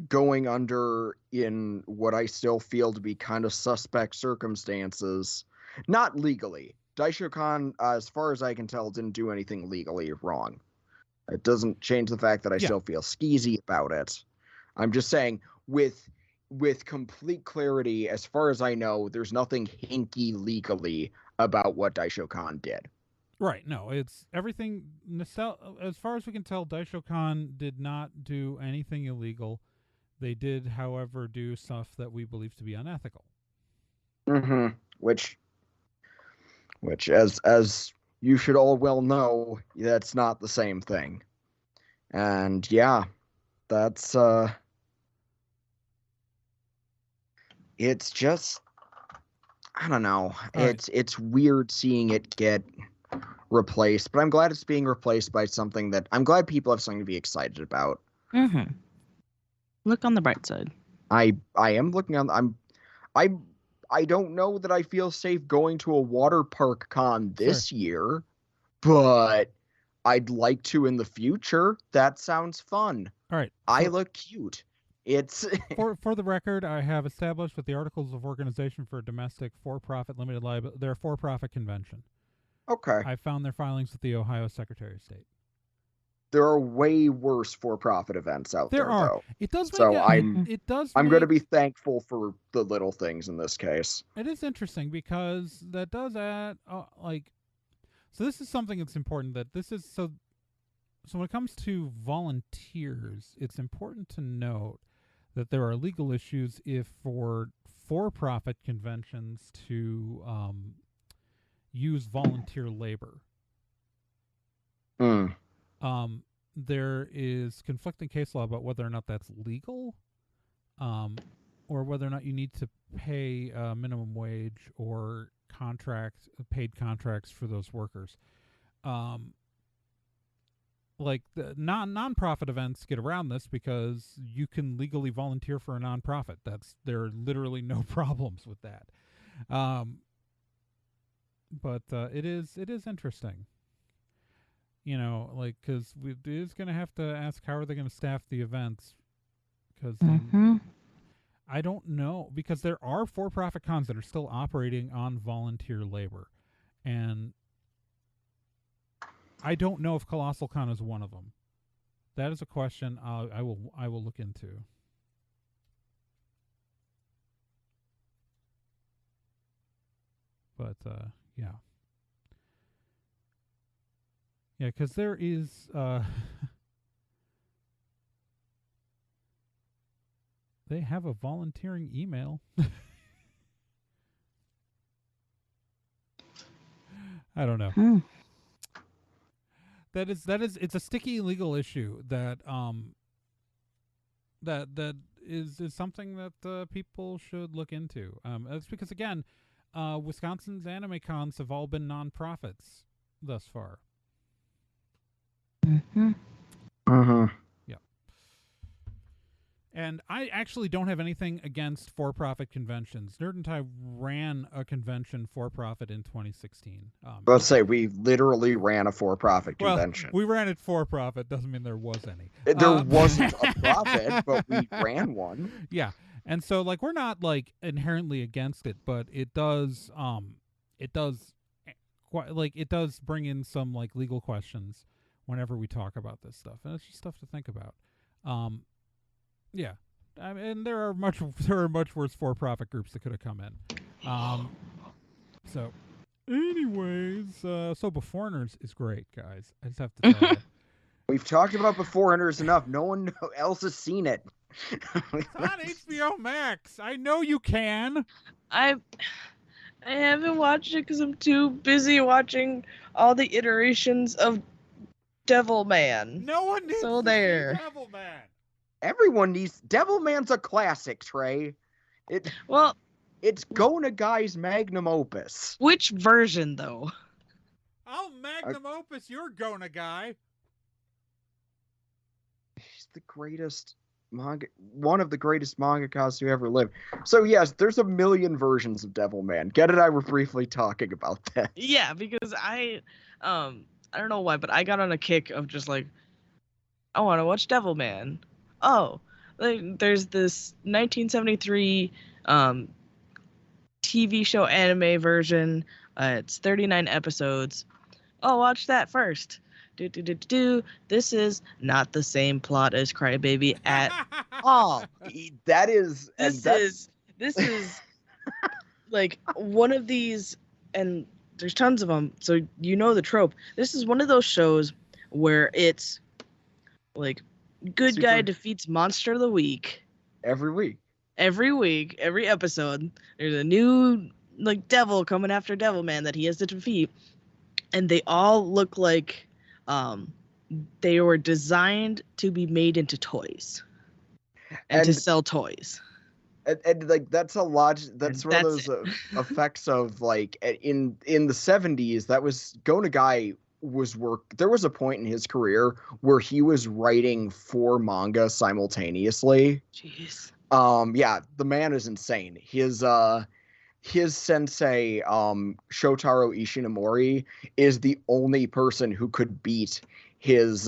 going under in what I still feel to be kind of suspect circumstances. Not legally. DaishoCon, as far as I can tell, didn't do anything legally wrong. It doesn't change the fact that I still feel skeezy about it. I'm just saying, with complete clarity, as far as I know, there's nothing hinky legally about what DaishoCon did. right. No, it's everything. As far as we can tell, DaishoCon did not do anything illegal. They did, however, do stuff that we believe to be unethical. Mm-hmm. Which, as you should all well know, that's not the same thing. And yeah, that's it's just, I don't know. It's weird seeing it get replaced, but I'm glad it's being replaced by something that I'm glad people have something to be excited about. Mm-hmm. Look on the bright side. I am looking on. I don't know that I feel safe going to a water park con this year, but I'd like to in the future. That sounds fun. All right. I look cute. It's for the record, I have established with the Articles of Organization for a Domestic For-Profit Limited Liability, their for-profit convention. Okay. I found their filings with the Ohio Secretary of State. There are way worse for-profit events out there, though. It does. I'm going to be thankful for the little things in this case. It is interesting because that does add, so this is something that's important. That this is so when it comes to volunteers, it's important to note that there are legal issues if for-profit conventions to use volunteer labor. There is conflicting case law about whether or not that's legal, or whether or not you need to pay minimum wage or paid contracts for those workers. Like the non-profit events get around this because you can legally volunteer for a nonprofit. There are literally no problems with that. But it is interesting. Because it is going to have to ask how are they going to staff the events, because I don't know, because there are for-profit cons that are still operating on volunteer labor, and I don't know if ColossalCon is one of them. That is a question I will look into. But yeah. Yeah, because there is they have a volunteering email. I don't know. That is it's a sticky legal issue that that is something that people should look into. That's because, again, Wisconsin's anime cons have all been nonprofits thus far. Mm-hmm. Uh-huh. Yeah. And I actually don't have anything against for-profit conventions. Nerd and Tie ran a convention for-profit in 2016. Let's say we literally ran a for-profit convention. Well, we ran it for-profit. Doesn't mean there was any. There wasn't a profit, but we ran one. Yeah. And so, like, we're not, like, inherently against it, but it does bring in some, like, legal questions whenever we talk about this stuff. And it's just stuff to think about. Yeah. I mean, and there are much worse for-profit groups that could have come in. So, anyways, so Beforeigners is great, guys. I just have to tell you. We've talked about Beforeigners enough. No one else has seen it. It's on HBO Max. I know you can. I haven't watched it because I'm too busy watching all the iterations of Devilman. No one needs So to there. see Devilman. Everyone needs... Devilman's a classic, Trae. Well, It's Gona Guy's magnum opus. which version though? I'll magnum opus your Gona guy. He's the greatest manga... One of the greatest mangakas to ever live. So, yes, there's a million versions of Devilman. Get and I were briefly talking about that. Yeah, because I don't know why, but I got on a kick of just like, I want to watch Devilman. Oh, there's this 1973 TV show anime version. It's 39 episodes. Oh, watch that first. This is not the same plot as Crybaby at all. That is... This is like one of these, and there's tons of them, so you know the trope. This is one of those shows where it's like good guy defeats monster of the week. Every week. Every episode, there's a new like devil coming after Devilman that he has to defeat, and they all look like they were designed to be made into toys and to sell toys. And like that's a lot. That's one of those effects of like in the 70s. That was Gona Guy was There was a point in his career where he was writing 4 manga simultaneously. Jeez. Yeah, the man is insane. His sensei, Shotaro Ishinomori, is the only person who could beat his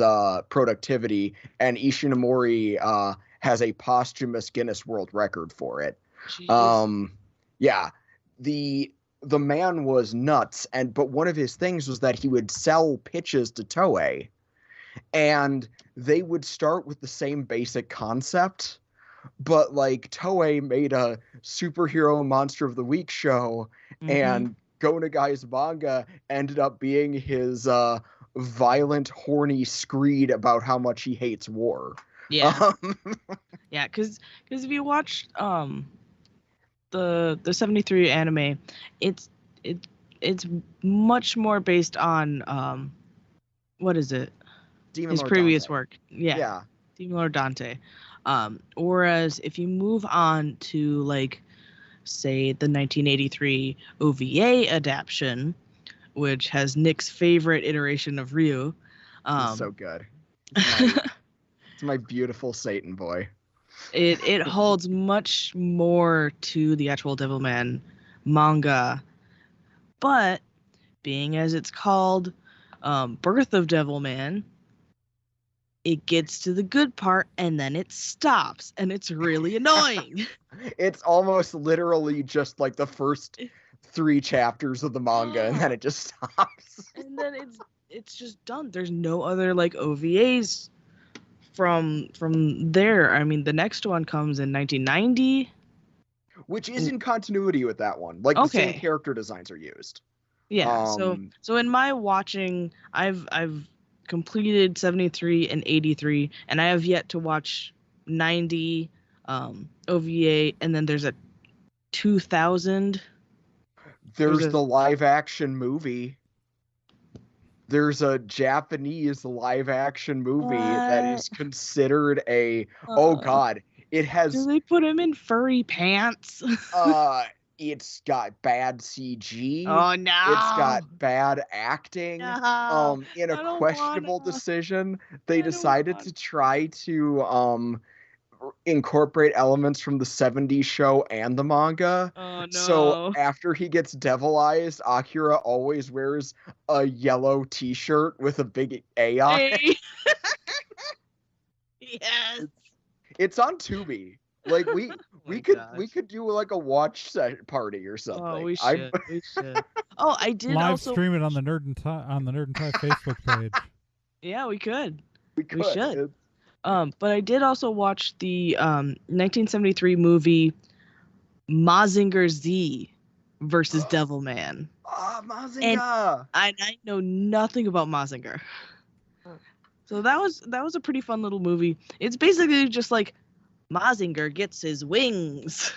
productivity, and Ishinomori has a posthumous Guinness World Record for it. Jeez. Yeah, the man was nuts, but one of his things was that he would sell pitches to Toei, and they would start with the same basic concept, but like Toei made a superhero monster of the week show, and Gona Guy's manga ended up being his violent, horny screed about how much he hates war. Yeah. Yeah, because if you watch the 73 anime, it's much more based on what is it? Demon His Lord previous Dante. work. Yeah. Yeah. Demon Lord Dante. Whereas if you move on to like say the 1983 OVA adaptation, which has Nick's favorite iteration of Ryu. He's so good. It's my beautiful Satan boy. It holds much more to the actual Devilman manga, but being as it's called Birth of Devilman, it gets to the good part and then it stops, and it's really annoying. It's almost literally just like the first 3 chapters of the manga, and then it just stops. And then it's just done. There's no other like OVAs from there. I mean, the next one comes in 1990, which is in continuity with that one. Like the same character designs are used. Yeah. So in my watching, I've completed 73 and 83, and I have yet to watch 90 OVA, and then there's a 2000. There's the live action movie. There's a Japanese live action movie that is considered a oh god, It Do has they put him in furry pants? it's got bad CG. Oh no! It's got bad acting. No, In a I don't questionable wanna. decision, they I don't decided want. to try to incorporate elements from the 70s show and the manga. Oh So no! after he gets devilized, Akira always wears a yellow t-shirt with a big A on it. Hey. Yes. It's on Tubi. Like we my we gosh. could do like a watch party or Oh, something. we should. We should. Oh, I did Live also. stream it on the Nerd and Tie Facebook page. Yeah, we could. we We could. should. But I did also watch the 1973 movie Mazinger Z versus Devilman. Ah, And Mazinga. I know nothing about Mazinger. So that was a pretty fun little movie. It's basically just like Mazinger gets his wings.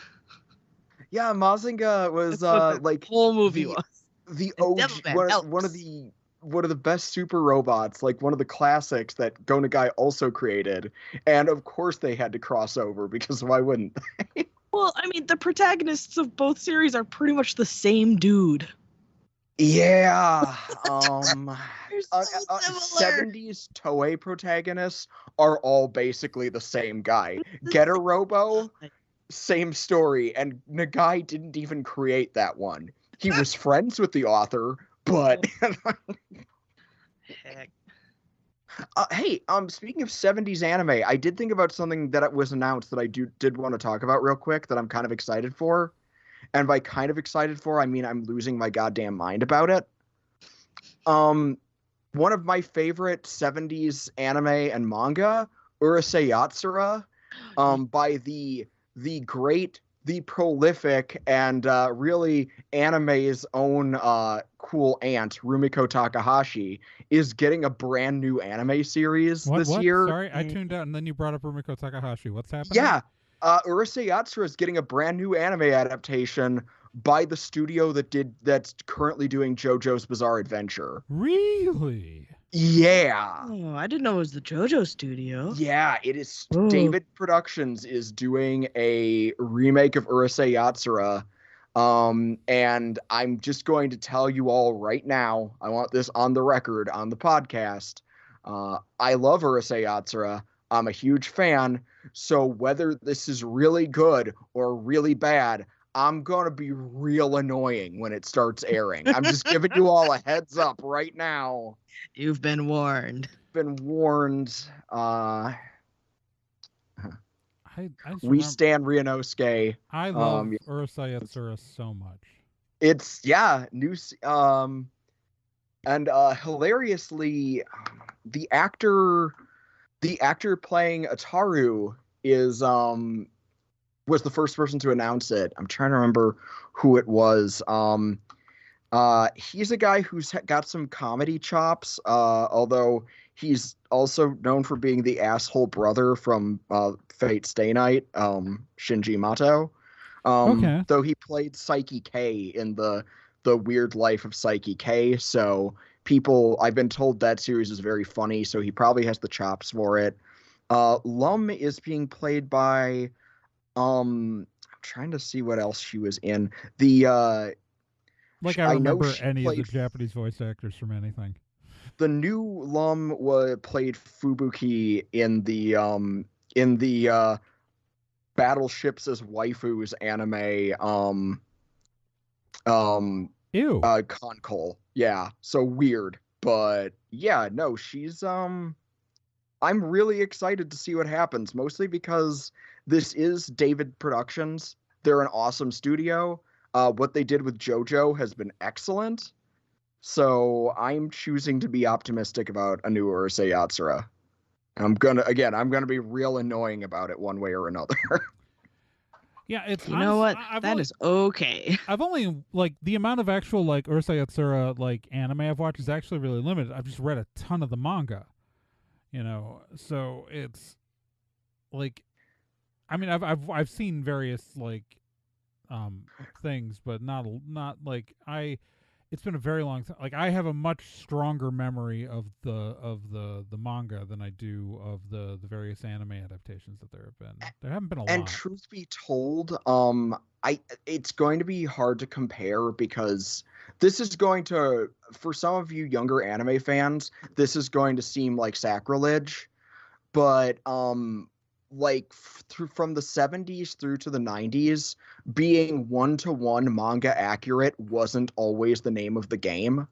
Yeah, Mazinga was That's what the like whole movie the was. the And OG Devilman one of the best super robots, like one of the classics that Gonagai also created. And of course they had to cross over because why wouldn't they? Well, I mean, the protagonists of both series are pretty much the same dude. Yeah. They're so similar. 70s Toei protagonists are all basically the same guy. Getter Robo, same story, and Nagai didn't even create that one. He was friends with the author, but Heck. hey, speaking of 70s anime, I did think about something that was announced that I did want to talk about real quick that I'm kind of excited for. And by kind of excited for, I mean I'm losing my goddamn mind about it. One of my favorite 70s anime and manga, Urusei Yatsura, by the great, the prolific, and really anime's own cool aunt, Rumiko Takahashi, is getting a brand new anime series this year. Sorry, I tuned out, and then you brought up Rumiko Takahashi. What's happening? Yeah, Urusei Yatsura is getting a brand new anime adaptation by the studio that's currently doing JoJo's Bizarre Adventure. Really? Yeah. Oh, I didn't know it was the JoJo studio. Yeah, it is. Oh. David Productions is doing a remake of Urusei Yatsura. And I'm just going to tell you all right now, I want this on the record on the podcast. I love Urusei Yatsura. I'm a huge fan. So whether this is really good or really bad, I'm going to be real annoying when it starts airing. I'm just giving you all a heads up right now. You've been warned. Been warned. We remember, stand Ryunosuke. I love Urusei Yatsura so much. It's new. And hilariously, the actor playing Ataru was the first person to announce it. I'm trying to remember who it was. He's a guy who's got some comedy chops, although he's also known for being the asshole brother from Fate Stay Night, Shinji Mato. Okay. Though he played Psyche K in the Weird Life of Psyche K, so I've been told that series is very funny, so he probably has the chops for it. Lum is being played by I'm trying to see what else she was in. I remember any of the Japanese voice actors from anything. The new Lum played Fubuki in the Battleships as Waifus anime. Ew. Concol. Yeah, so weird, but yeah, no, she's I'm really excited to see what happens, mostly because this is David Productions. They're an awesome studio. What they did with JoJo has been excellent. So I'm choosing to be optimistic about a new Urusei Yatsura. I'm gonna be real annoying about it one way or another. Yeah, it's you know what? That is okay. I've only the amount of actual Urusei Yatsura anime I've watched is actually really limited. I've just read a ton of the manga. So it's I mean I've seen various things, but not it's been a very long time. Like I have a much stronger memory of the manga than I do of the various anime adaptations that there have been. There haven't been a And lot. truth be told, it's going to be hard to compare because this is going to, for some of you younger anime fans, this is going to seem like sacrilege. But through from the 70s through to the 90s, being one-to-one manga accurate wasn't always the name of the game.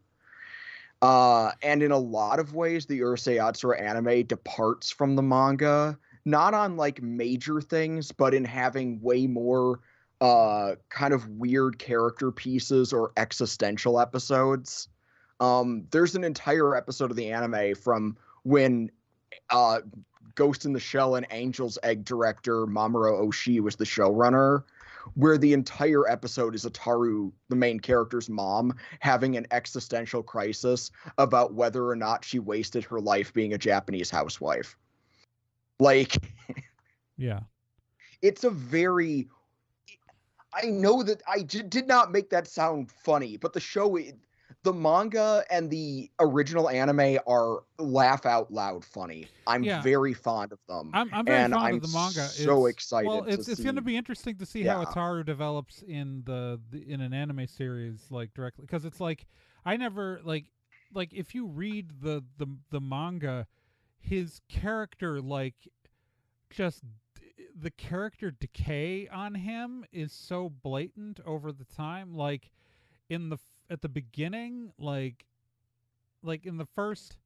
And in a lot of ways, the Urusei Yatsura anime departs from the manga, not on like major things, but in having way more kind of weird character pieces or existential episodes. There's an entire episode of the anime from when Ghost in the Shell and Angel's Egg director Mamoru Oshii was the showrunner, where the entire episode is Ataru, the main character's mom, having an existential crisis about whether or not she wasted her life being a Japanese housewife. Like, Yeah. it's a very... I know that I did not make that sound funny, but the show... The manga and the original anime are laugh out loud funny. I'm very fond of them. I'm very fond of the manga. So excited. Well, it's going to be interesting to see how Ataru develops in in an anime series, like directly, because it's like I never like if you read the manga, his character just the character decay on him is so blatant over the time. Like at the beginning, like in the first,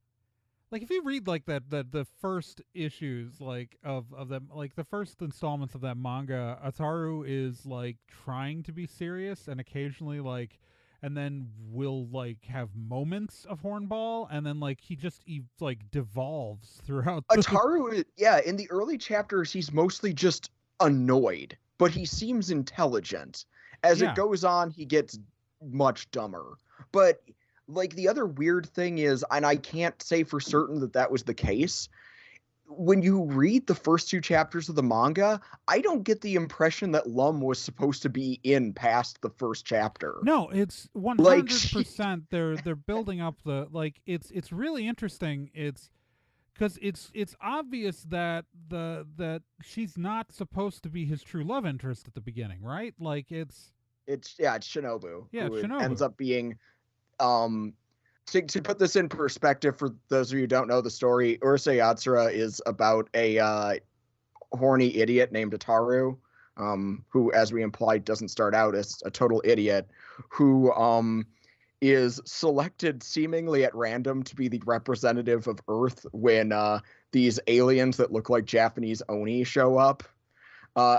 like if you read the first issues of them, like the first installments of that manga, Ataru is like trying to be serious and occasionally and then will have moments of hornball, and then he devolves throughout Ataru. In the early chapters he's mostly just annoyed, but he seems intelligent. As it goes on, he gets much dumber. But the other weird thing is, and I can't say for certain that was the case, when you read the first two chapters of the manga, I don't get the impression that Lum was supposed to be in past the first chapter. No, it's 100%. They're building up it's really interesting. It's because it's obvious that that she's not supposed to be his true love interest at the beginning, right? It's Shinobu. Yeah, who Shinobu ends up being, to put this in perspective for those of you who don't know the story, Urusei Yatsura is about a horny idiot named Ataru, who, as we implied, doesn't start out as a total idiot, who is selected seemingly at random to be the representative of Earth when these aliens that look like Japanese Oni show up.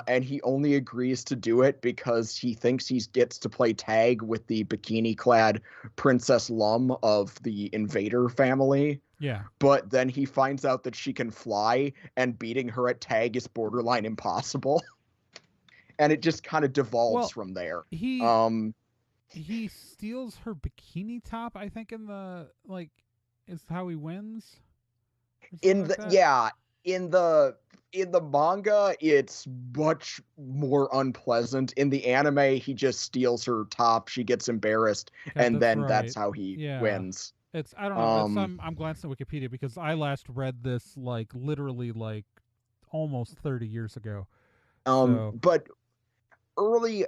And he only agrees to do it because he thinks he gets to play tag with the bikini-clad Princess Lum of the Invader family. Yeah. But then he finds out that she can fly, and beating her at tag is borderline impossible. And it just kind of devolves from there. He steals her bikini top, I think, in the is how he wins. In the manga, it's much more unpleasant. In the anime, he just steals her top, she gets embarrassed, and then that's how he wins. It's I don't know. I'm glancing at Wikipedia because I last read this literally almost 30 years ago. But early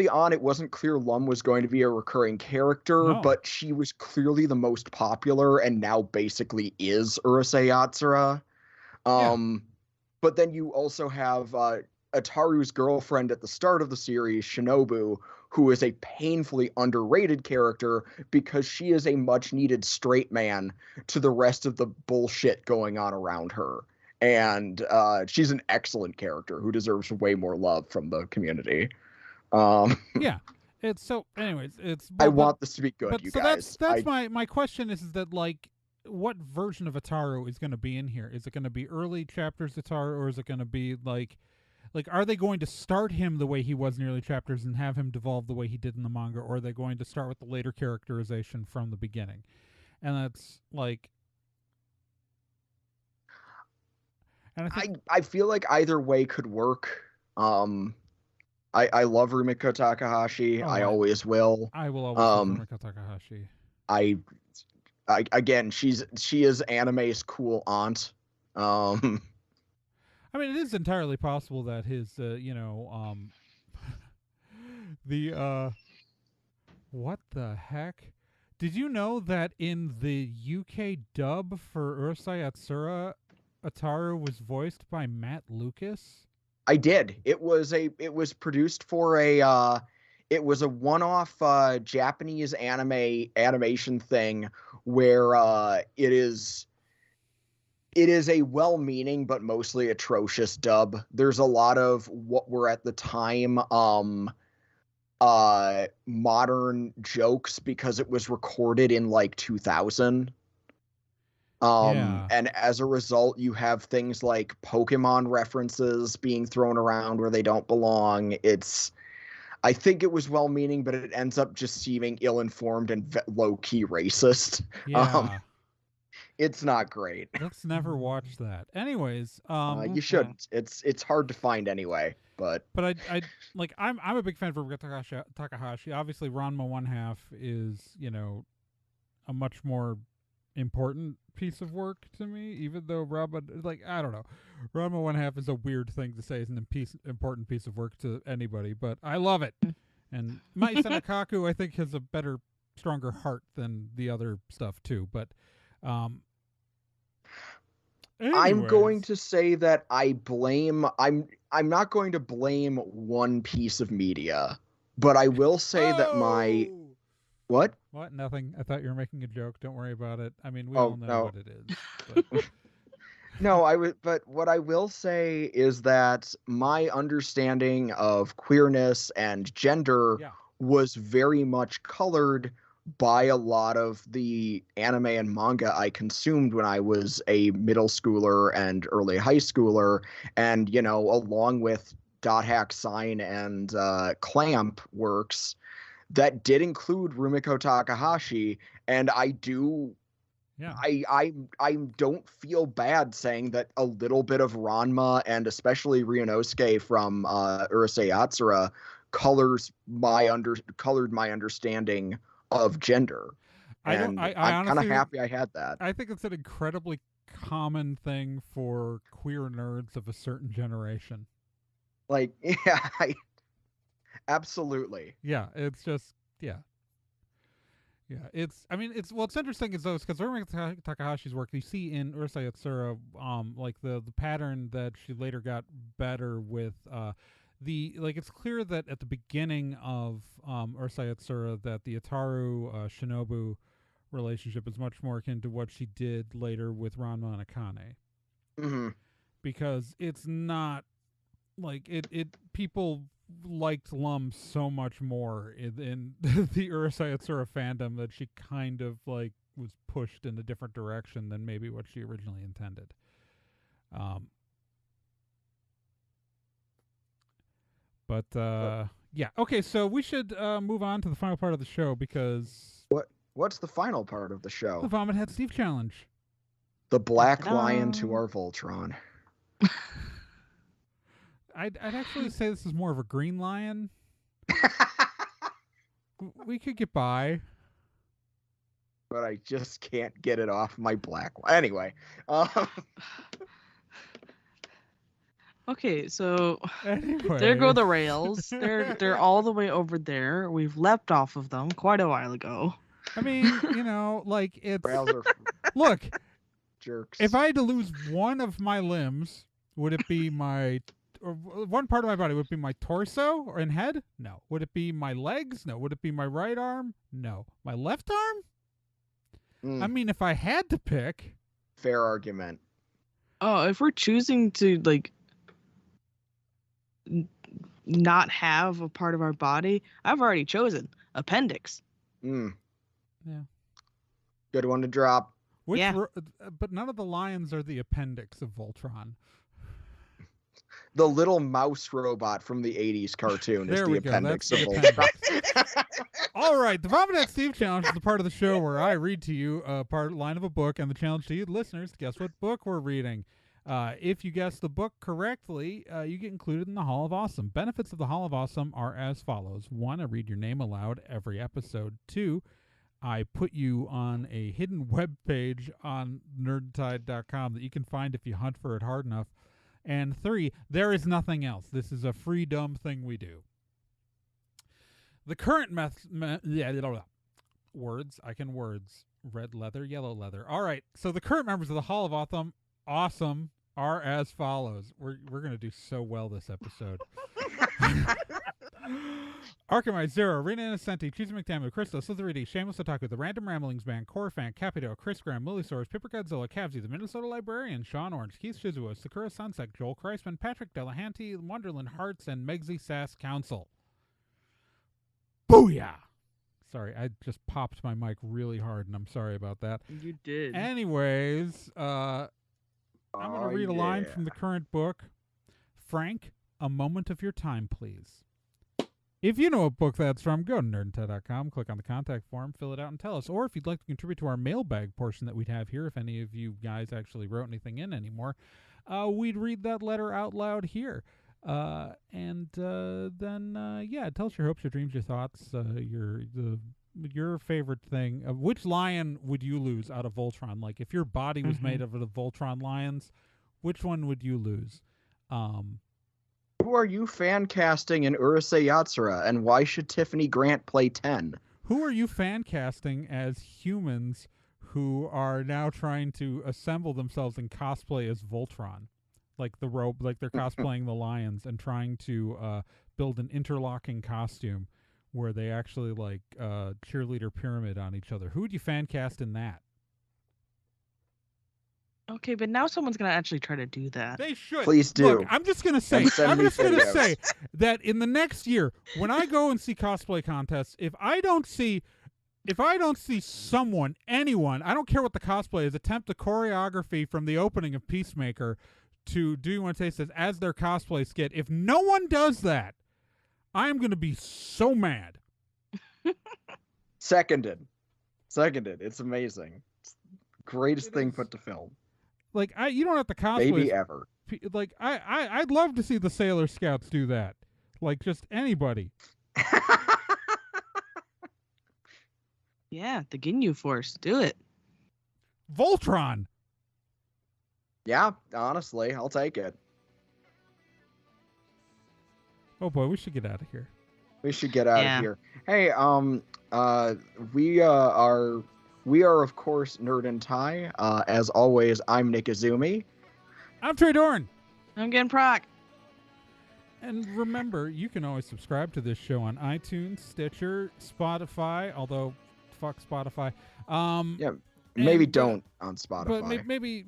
on, it wasn't clear Lum was going to be a recurring character, but she was clearly the most popular, and now basically is Urusei Yatsura. But then you also have Ataru's girlfriend at the start of the series, Shinobu, who is a painfully underrated character because she is a much-needed straight man to the rest of the bullshit going on around her. And she's an excellent character who deserves way more love from the community. Yeah. It's so. Anyways, I want this to be good, you guys. That's my question is that what version of Ataru is going to be in here? Is it going to be early chapters Ataru, or is it going to be are they going to start him the way he was in the early chapters and have him devolve the way he did in the manga, or are they going to start with the later characterization from the beginning? And that's and I feel like either way could work. I love Rumiko Takahashi. Oh, I always will. I will always love Rumiko Takahashi. I again, she is anime's cool aunt. I mean, it is entirely possible that his, the what the heck? Did you know that in the UK dub for Urusei Yatsura, Ataru was voiced by Matt Lucas? I did. It was produced for a it was a one-off Japanese animation thing where it is a well-meaning but mostly atrocious dub. There's a lot of what were at the time modern jokes because it was recorded in like 2000. And as a result, you have things like Pokemon references being thrown around where they don't belong. I think it was well-meaning, but it ends up just seeming ill-informed and low-key racist. Yeah. It's not great. Let's never watch that. Anyways, you shouldn't. It's hard to find anyway. But I like I'm a big fan of Rumiko Takahashi. Obviously, Ranma 1/2 is a much more important piece of work to me, even though Ranma, like, I don't know, Ranma 1/2 is a weird thing to say is an important piece of work to anybody, but I love it. And Mai Senakaku, I think, has a better, stronger heart than the other stuff too. But I'm going to say that I'm not going to blame one piece of media, but I will say that my What? Nothing. I thought you were making a joke. Don't worry about it. I mean, we all know what it is. But. No, but what I will say is that my understanding of queerness and gender was very much colored by a lot of the anime and manga I consumed when I was a middle schooler and early high schooler, and along with Dot Hack Sign and Clamp works that did include Rumiko Takahashi, and I do. Yeah. I don't feel bad saying that a little bit of Ranma and especially Ryunosuke from Urusei Yatsura colored my understanding of gender. And I'm kind of happy I had that. I think it's an incredibly common thing for queer nerds of a certain generation. Like, absolutely. Yeah, it's just, yeah. Yeah, it's interesting is those, because Rumiko Takahashi's work, you see in Urusei Yatsura, like the pattern that she later got better with, it's clear that at the beginning of Urusei Yatsura that the Ataru Shinobu relationship is much more akin to what she did later with Ranma and Akane. Mm-hmm. Because it's not like people liked Lum so much more in the Urusei Yatsura fandom that she kind of like was pushed in a different direction than maybe what she originally intended. Yeah. Okay, so we should move on to the final part of the show because what's the final part of the show? The Vomit Head Steve challenge. The Black Lion to our Voltron. I'd actually say this is more of a green lion. We could get by. But I just can't get it off my black lion. Anyway. Okay, so there go the rails. They're all the way over there. We've leapt off of them quite a while ago. I mean, like it's... Rails are Look, jerks. If I had to lose one of my limbs, would it be my... Or one part of my body, would it be my torso and head? No. Would it be my legs? No. Would it be my right arm? No. My left arm? I mean, if I had to pick... Fair argument. Oh, if we're choosing to, like, not have a part of our body, I've already chosen. Appendix. Yeah. Good one to drop. But none of the lions are the appendix of Voltron. The little mouse robot from the 80s cartoon is the appendix of Voltron. All right, the Vomit Head Steve challenge is the part of the show where I read to you a line of a book, and the challenge to you, listeners, guess what book we're reading. If you guess the book correctly, you get included in the Hall of Awesome. Benefits of the Hall of Awesome are as follows. 1, I read your name aloud every episode. 2, I put you on a hidden web page on nerdtide.com that you can find if you hunt for it hard enough. And 3, there is nothing else. This is a free, dumb thing we do. The current words. Red leather, yellow leather. All right. So the current members of the Hall of Awesome are as follows. We're going to do so well this episode. Archimite, Zero, Rena Innocenti, Cheese McDaniel, Crystal, Slitherity, Shameless Otaku, The Random Ramblings Band, Corefan, Capito, Chris Graham, Millisaurus, Pipper Godzilla, Cavsy, The Minnesota Librarian, Sean Orange, Keith Shizuo, Sakura Sunset, Joel Kreisman, Patrick Delahanty, Wonderland Hearts, and Megsy Sass Council. Booyah! Sorry, I just popped my mic really hard, and I'm sorry about that. You did. Anyways, I'm going to read a line from the current book. Frank, a moment of your time, please. If you know what book that's from, go to nerdandtie.com, click on the contact form, fill it out, and tell us. Or if you'd like to contribute to our mailbag portion that we'd have here, if any of you guys actually wrote anything in anymore, we'd read that letter out loud here. Then tell us your hopes, your dreams, your thoughts, your favorite thing. Which lion would you lose out of Voltron? Like, if your body was made of the Voltron lions, which one would you lose? Who are you fan casting in Urusei Yatsura, and why should Tiffany Grant play 10? Who are you fan casting as humans who are now trying to assemble themselves in cosplay as Voltron? Like the robe, like they're cosplaying the lions and trying to build an interlocking costume where they actually like cheerleader pyramid on each other. Who would you fan cast in that? Okay, but now someone's gonna actually try to do that. They should. Please do. Look, I'm just gonna say that in the next year, when I go and see cosplay contests, if I don't see anyone, I don't care what the cosplay is, attempt a choreography from the opening of Peacemaker to Do You Want to Taste This as their cosplay skit, if no one does that, I am going to be so mad. Seconded. It's amazing. It's the greatest thing put to film. Like, you don't have to cosplay. Maybe ever. Like, I'd love to see the Sailor Scouts do that. Like, just anybody. Yeah, the Ginyu Force. Do it. Voltron. Yeah, honestly, I'll take it. Oh boy, we should get out of here. We should get out of here. Hey, we are of course Nerd and Tie. As always, I'm Nick Izumi. I'm Trae Dorn. I'm getting proc. And remember, you can always subscribe to this show on iTunes, Stitcher, Spotify. Although, fuck Spotify. Maybe don't on Spotify. But maybe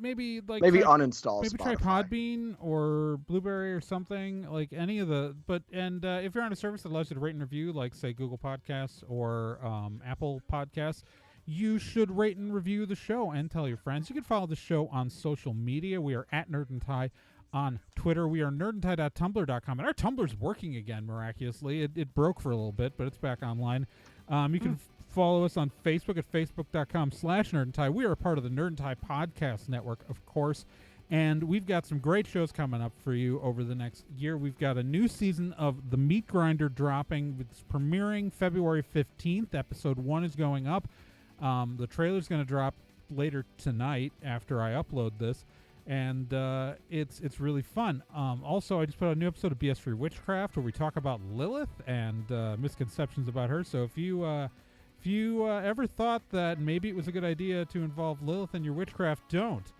like uninstall maybe Spotify. try Podbean or Blueberry or something, like any of the. But if you're on a service that allows you to rate and review, like say Google Podcasts or Apple Podcasts, you should rate and review the show and tell your friends. You can follow the show on social media. We are at Nerd and Tie on Twitter. We are nerdandtie.tumblr.com, and our Tumblr's working again miraculously. It broke for a little bit, but it's back online. You can follow us on Facebook at facebook.com/nerdandtie. We are a part of the Nerd and Tie podcast network, of course, and we've got some great shows coming up for you over the next year. We've got a new season of The Meat Grinder dropping. It's premiering February 15th. Episode 1 is going up. The trailer's going to drop later tonight after I upload this, and it's really fun. Also, I just put out a new episode of BS Free Witchcraft where we talk about Lilith and misconceptions about her. So if you ever thought that maybe it was a good idea to involve Lilith in your witchcraft, don't,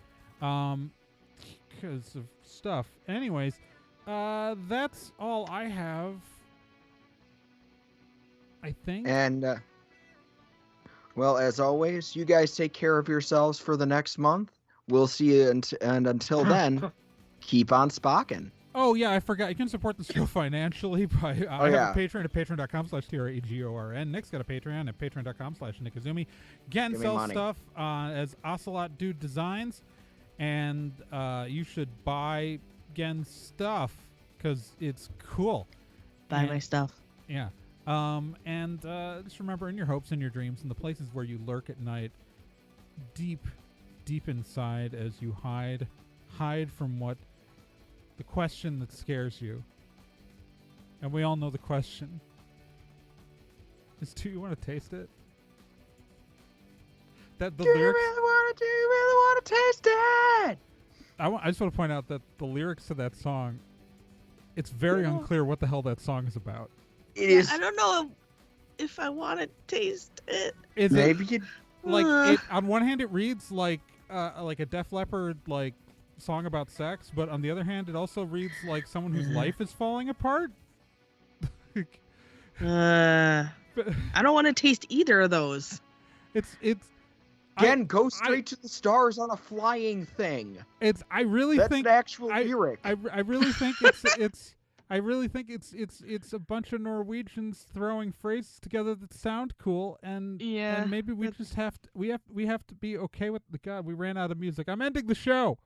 because of stuff. Anyways, that's all I have, I think. And well, as always, you guys take care of yourselves for the next month. We'll see you, and until then, keep on spocking. Oh, yeah, I forgot. You can support the show financially by I have a Patreon at patreon.com/TRAGORN. Nick's got a Patreon at patreon.com/NickIzumi. Gen sells stuff as Ocelot Dude Designs, and you should buy Gen stuff because it's cool. Buy my stuff. Yeah. And just remember, in your hopes and your dreams and the places where you lurk at night, deep inside as you hide hide from what the question that scares you. And we all know the question. Do you want to taste it? That the lyrics. Do you really want to taste it? I just want to point out that the lyrics to that song, it's very unclear what the hell that song is about. It is. I don't know if I want to taste it. Is Maybe it you. like it? On one hand, it reads like a Def Leppard like song about sex, but on the other hand, it also reads like someone whose life is falling apart. I don't want to taste either of those. It's Again, go straight to the stars on a flying thing. I really That's think an actual lyric. I really think it's a bunch of Norwegians throwing phrases together that sound cool, and maybe we just have to be okay with the God. We ran out of music. I'm ending the show.